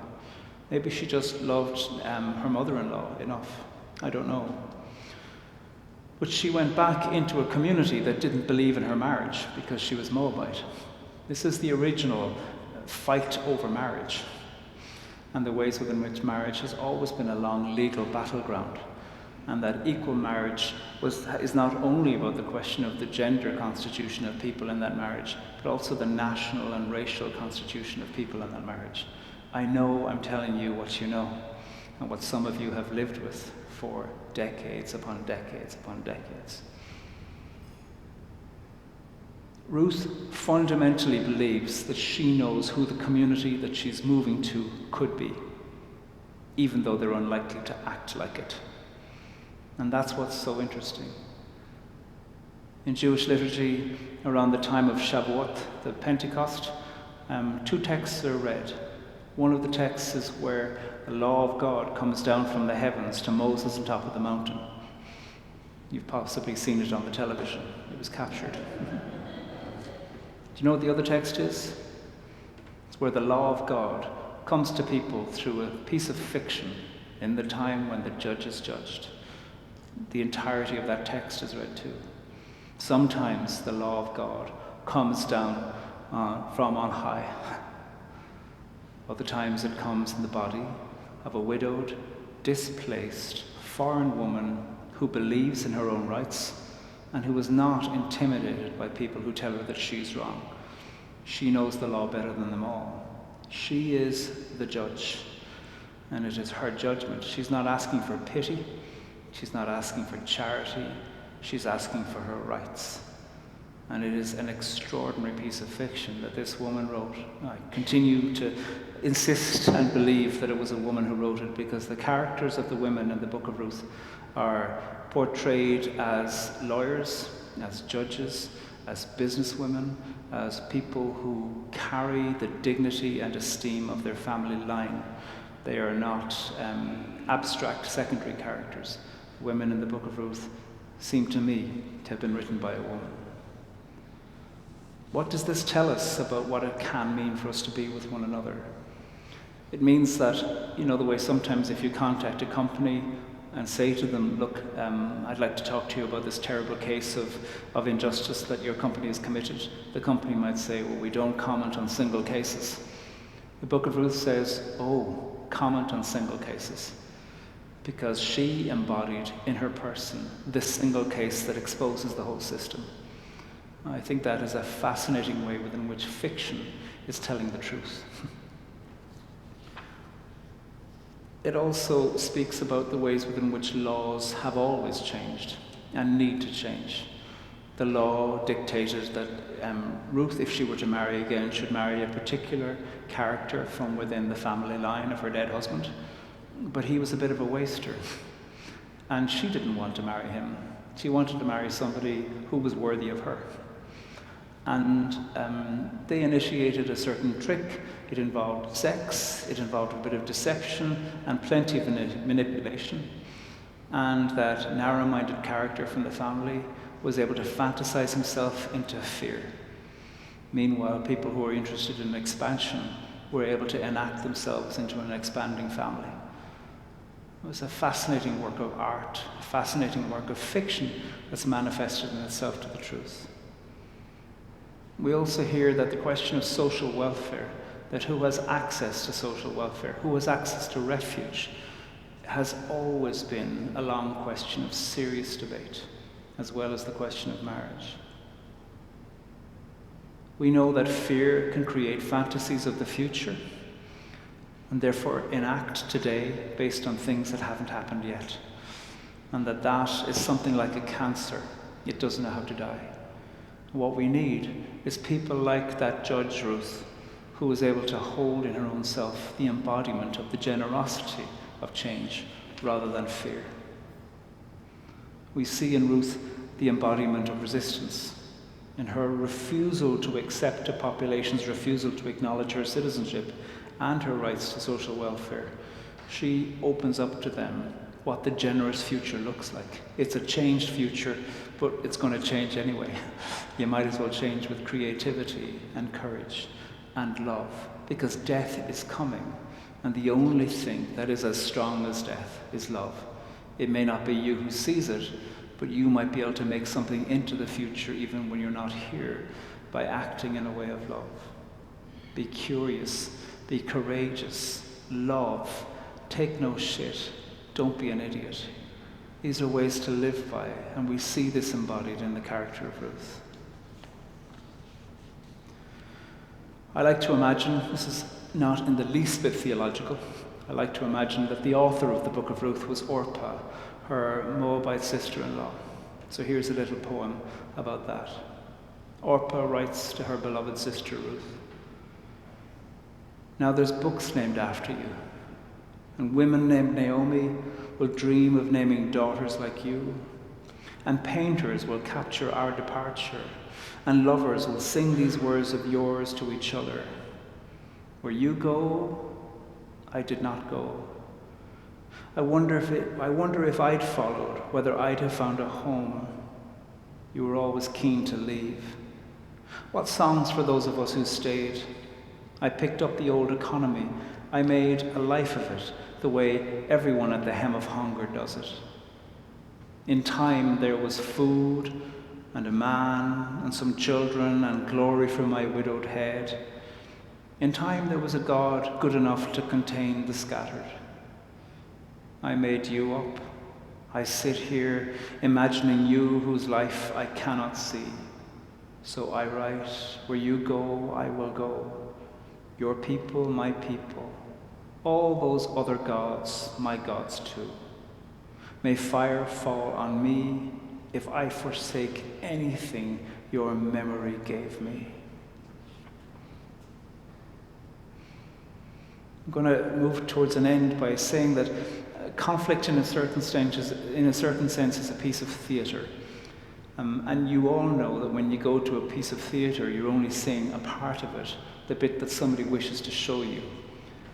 Maybe she just loved her mother-in-law enough. I don't know. But she went back into a community that didn't believe in her marriage because she was Moabite. This is the original fight over marriage, and the ways within which marriage has always been a long legal battleground, and that equal marriage is not only about the question of the gender constitution of people in that marriage, but also the national and racial constitution of people in that marriage. I know I'm telling you what you know, and what some of you have lived with for decades upon decades upon decades. Ruth fundamentally believes that she knows who the community that she's moving to could be, even though they're unlikely to act like it. And that's what's so interesting. In Jewish liturgy, around the time of Shavuot, the Pentecost, two texts are read. One of the texts is where the law of God comes down from the heavens to Moses on top of the mountain. You've possibly seen it on the television. It was captured. Do you know what the other text is? It's where the law of God comes to people through a piece of fiction in the time when the judges judged. The entirety of that text is read too. Sometimes the law of God comes down from on high. Other times it comes in the body of a widowed, displaced, foreign woman who believes in her own rights and who is not intimidated by people who tell her that she's wrong. She knows the law better than them all. She is the judge, and it is her judgment. She's not asking for pity. She's not asking for charity. She's asking for her rights. And it is an extraordinary piece of fiction that this woman wrote. I continue to insist and believe that it was a woman who wrote it, because the characters of the women in the book of Ruth are portrayed as lawyers, as judges, as businesswomen, as people who carry the dignity and esteem of their family line. They are not abstract secondary characters. Women in the book of Ruth seem to me to have been written by a woman. What does this tell us about what it can mean for us to be with one another? It means that, you know, the way sometimes if you contact a company and say to them, look, I'd like to talk to you about this terrible case of injustice that your company has committed, the company might say, well, we don't comment on single cases. The book of Ruth says, oh, comment on single cases, because she embodied in her person this single case that exposes the whole system. I think that is a fascinating way within which fiction is telling the truth. It also speaks about the ways within which laws have always changed and need to change. The law dictated that Ruth, if she were to marry again, should marry a particular character from within the family line of her dead husband. But he was a bit of a waster. And she didn't want to marry him. She wanted to marry somebody who was worthy of her. And they initiated a certain trick. It involved sex, it involved a bit of deception, and plenty of manipulation. And that narrow-minded character from the family was able to fantasize himself into fear. Meanwhile, people who were interested in expansion were able to enact themselves into an expanding family. It was a fascinating work of art, a fascinating work of fiction that's manifested in itself to the truth. We also hear that the question of social welfare, that who has access to social welfare, who has access to refuge, has always been a long question of serious debate, as well as the question of marriage. We know that fear can create fantasies of the future, and therefore enact today based on things that haven't happened yet. And that is something like a cancer. It doesn't know how to die. What we need is people like that Judge Ruth, who was able to hold in her own self the embodiment of the generosity of change rather than fear. We see in Ruth the embodiment of resistance, in her refusal to accept a population's refusal to acknowledge her citizenship and her rights to social welfare. She opens up to them what the generous future looks like. It's a changed future, but it's going to change anyway. You might as well change with creativity and courage and love, because death is coming, and the only thing that is as strong as death is love. It may not be you who sees it, but you might be able to make something into the future even when you're not here by acting in a way of love. Be curious, be courageous, love, take no shit, don't be an idiot. These are ways to live by, and we see this embodied in the character of Ruth. I like to imagine, this is not in the least bit theological, I like to imagine that the author of the book of Ruth was Orpah, her Moabite sister-in-law. So here's a little poem about that. Orpah writes to her beloved sister Ruth. Now there's books named after you, and women named Naomi will dream of naming daughters like you, and painters will capture our departure, and lovers will sing these words of yours to each other. Where you go, I did not go. I wonder if I'd followed, whether I'd have found a home. You were always keen to leave. What songs for those of us who stayed? I picked up the old economy. I made a life of it, the way everyone at the hem of hunger does it. In time there was food, and a man, and some children, and glory from my widowed head. In time there was a God good enough to contain the scattered. I made you up. I sit here imagining you whose life I cannot see. So I write, where you go, I will go. Your people, my people. All those other gods, my gods too. May fire fall on me if I forsake anything your memory gave me. I'm going to move towards an end by saying that conflict in a certain sense is a piece of theatre. And you all know that when you go to a piece of theatre, you're only seeing a part of it, the bit that somebody wishes to show you.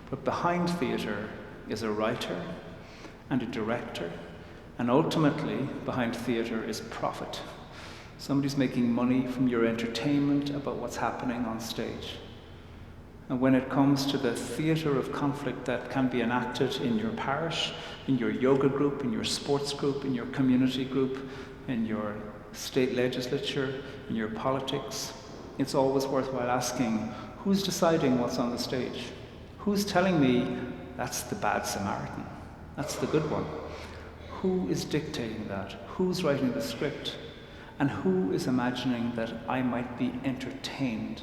But behind theatre is a writer and a director, and ultimately behind theatre is profit. Somebody's making money from your entertainment about what's happening on stage. And when it comes to the theatre of conflict that can be enacted in your parish, in your yoga group, in your sports group, in your community group, in your state legislature, in your politics, it's always worthwhile asking, who's deciding what's on the stage? Who's telling me that's the bad Samaritan? That's the good one. Who is dictating that? Who's writing the script? And who is imagining that I might be entertained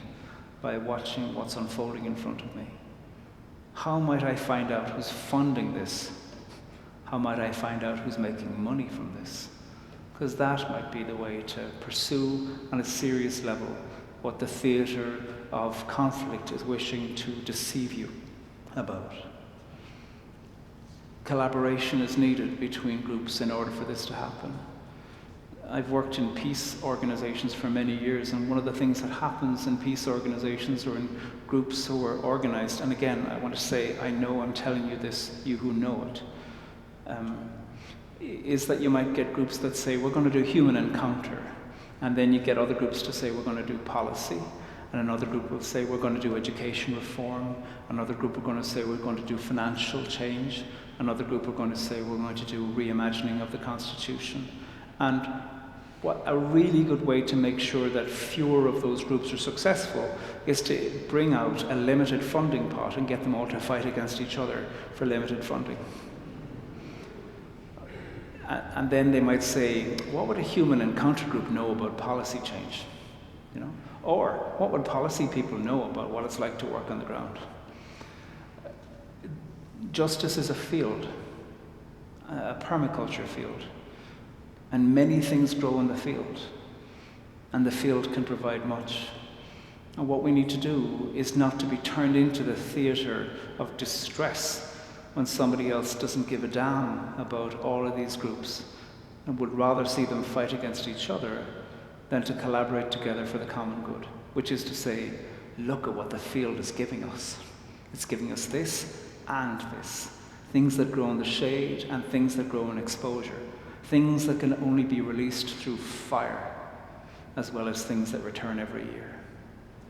by watching what's unfolding in front of me? How might I find out who's funding this? How might I find out who's making money from this? Because that might be the way to pursue on a serious level what the theatre of conflict is wishing to deceive you about. collaboration is needed between groups in order for this to happen. I've worked in peace organizations for many years, and one of the things that happens in peace organizations or in groups who are organized, and again, I want to say, I know I'm telling you this, you who know it, is that you might get groups that say, we're going to do human encounter, and then you get other groups to say, we're going to do policy, and another group will say, we're going to do education reform, another group are going to say, we're going to do financial change, another group are going to say, we're going to do reimagining of the Constitution. And what a really good way to make sure that fewer of those groups are successful is to bring out a limited funding pot and get them all to fight against each other for limited funding. And then they might say, what would a human encounter group know about policy change? You know? Or what would policy people know about what it's like to work on the ground? Justice is a field, a permaculture field. And many things grow in the field, and the field can provide much. And what we need to do is not to be turned into the theatre of distress when somebody else doesn't give a damn about all of these groups and would rather see them fight against each other than to collaborate together for the common good, which is to say, look at what the field is giving us. It's giving us this and this, things that grow in the shade and things that grow in exposure. Things that can only be released through fire, as well as things that return every year.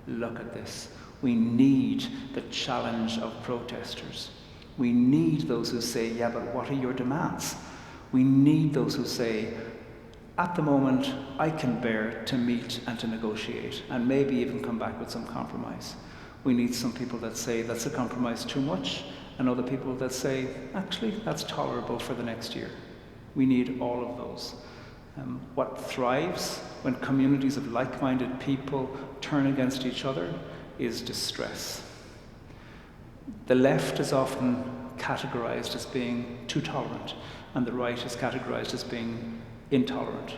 Look at this. We need the challenge of protesters. We need those who say, yeah, but what are your demands? We need those who say, at the moment, I can bear to meet and to negotiate, and maybe even come back with some compromise. We need some people that say, that's a compromise too much, and other people that say, actually, that's tolerable for the next year. We need all of those. What thrives when communities of like-minded people turn against each other is distress. The left is often categorized as being too tolerant, and the right is categorized as being intolerant.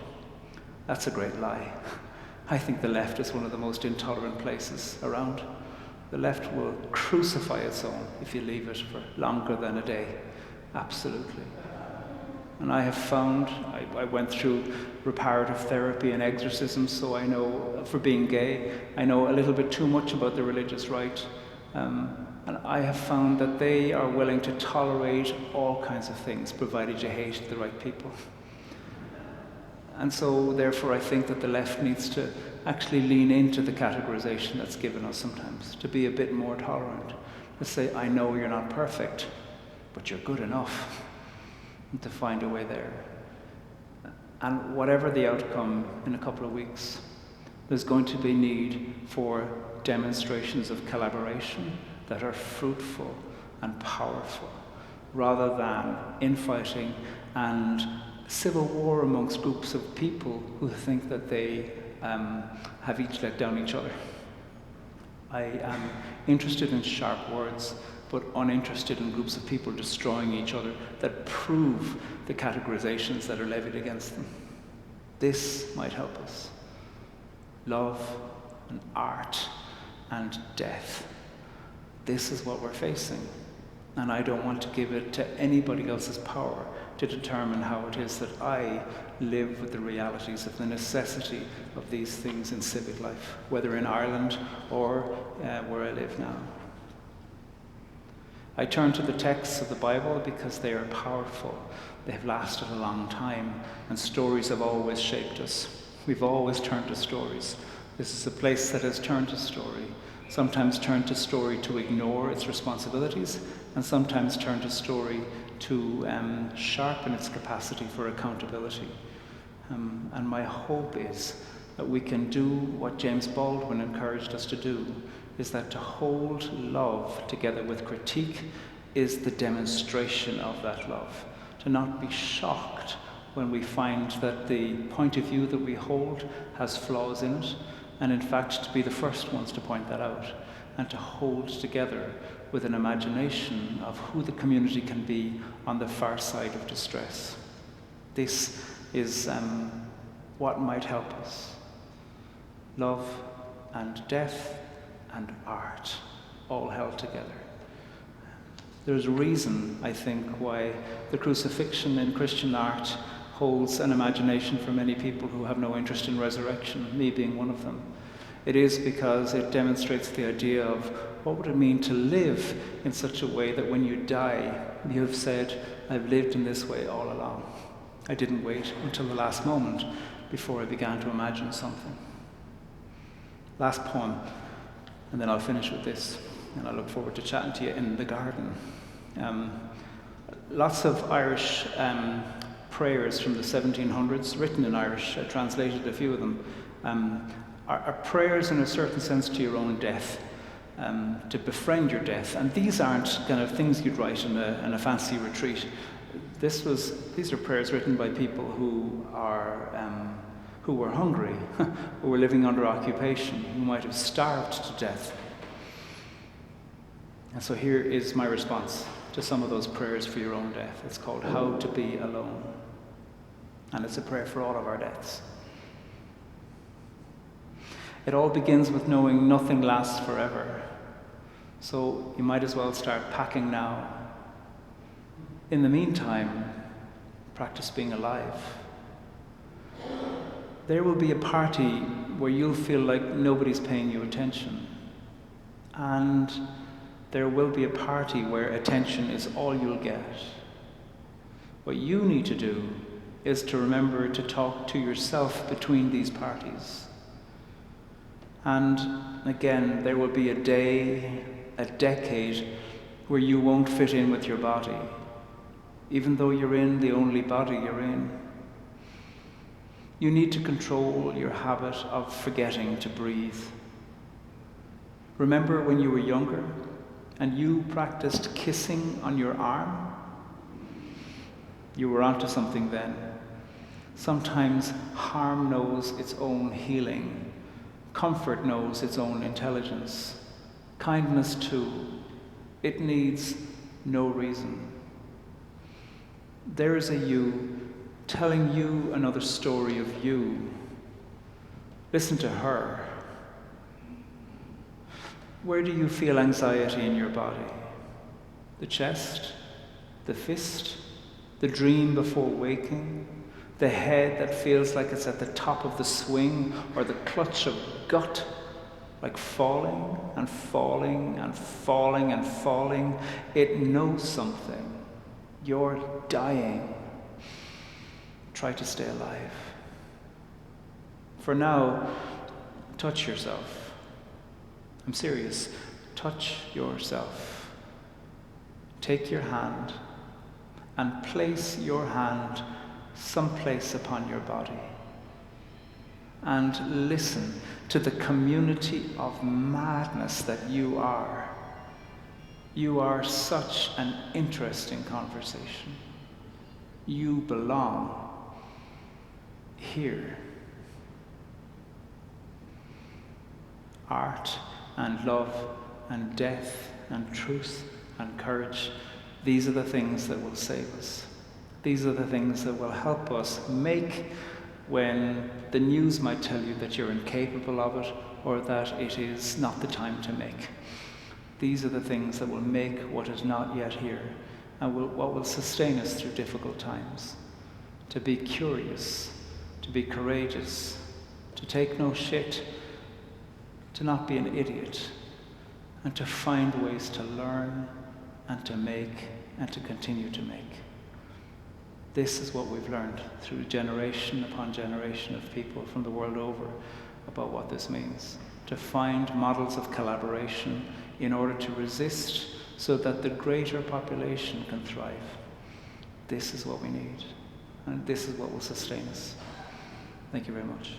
That's a great lie. I think the left is one of the most intolerant places around. The left will crucify its own if you leave it for longer than a day. Absolutely. And I have found, I went through reparative therapy and exorcism, so I know, for being gay, I know a little bit too much about the religious right. And I have found that they are willing to tolerate all kinds of things, provided you hate the right people. And so, therefore, I think that the left needs to actually lean into the categorization that's given us sometimes, to be a bit more tolerant, to say, I know you're not perfect, but you're good enough. And to find a way there. And whatever the outcome in a couple of weeks, there's going to be need for demonstrations of collaboration that are fruitful and powerful, rather than infighting and civil war amongst groups of people who think that they have each let down each other. I am interested in sharp words, but uninterested in groups of people destroying each other that prove the categorizations that are levied against them. This might help us. Love and art and death. This is what we're facing. And I don't want to give it to anybody else's power to determine how it is that I live with the realities of the necessity of these things in civic life, whether in Ireland or where I live now. I turn to the texts of the Bible because they are powerful. They have lasted a long time, and stories have always shaped us. We've always turned to stories. This is a place that has turned to story. Sometimes turned to story to ignore its responsibilities, and sometimes turned to story to sharpen its capacity for accountability. And my hope is that we can do what James Baldwin encouraged us to do, is that to hold love together with critique is the demonstration of that love. To not be shocked when we find that the point of view that we hold has flaws in it, and in fact to be the first ones to point that out, and to hold together with an imagination of who the community can be on the far side of distress. This is what might help us. Love and death and art, all held together. There's a reason, I think, why the crucifixion in Christian art holds an imagination for many people who have no interest in resurrection, me being one of them. It is because it demonstrates the idea of what would it mean to live in such a way that when you die, you have said, I've lived in this way all along. I didn't wait until the last moment before I began to imagine something. Last poem, and then I'll finish with this, and I look forward to chatting to you in the garden. Lots of Irish prayers from the 1700s, written in Irish, I translated a few of them, are prayers in a certain sense to your own death, to befriend your death. And these aren't kind of things you'd write in a fancy retreat. These are prayers written by people who were hungry, who were living under occupation, who might have starved to death. And so here is my response to some of those prayers for your own death. It's called How to Be Alone. And it's a prayer for all of our deaths. It all begins with knowing nothing lasts forever. So you might as well start packing now. In the meantime, practice being alive. There will be a party where you'll feel like nobody's paying you attention. And there will be a party where attention is all you'll get. What you need to do is to remember to talk to yourself between these parties. And again, there will be a day, a decade, where you won't fit in with your body, even though you're in the only body you're in. You need to control your habit of forgetting to breathe. Remember when you were younger and you practiced kissing on your arm? You were onto something then. Sometimes harm knows its own healing. Comfort knows its own intelligence. Kindness too. It needs no reason. There is a you telling you another story of you. Listen to her. Where do you feel anxiety in your body? The chest? The fist? The dream before waking? The head that feels like it's at the top of the swing, or the clutch of gut, like falling and falling and falling and falling. It knows something. You're dying. Try to stay alive. For now, touch yourself. I'm serious. Touch yourself. Take your hand and place your hand someplace upon your body, and listen to the community of madness that you are. You are such an interesting conversation. You belong here. Art and love and death and truth and courage, these are the things that will save us. These are the things that will help us make when the news might tell you that you're incapable of it, or that it is not the time to make. These are the things that will make what is not yet here, and what will sustain us through difficult times. To be curious, to be courageous, to take no shit, to not be an idiot, and to find ways to learn and to make and to continue to make. This is what we've learned through generation upon generation of people from the world over about what this means. To find models of collaboration in order to resist so that the greater population can thrive. This is what we need, and this is what will sustain us. Thank you very much.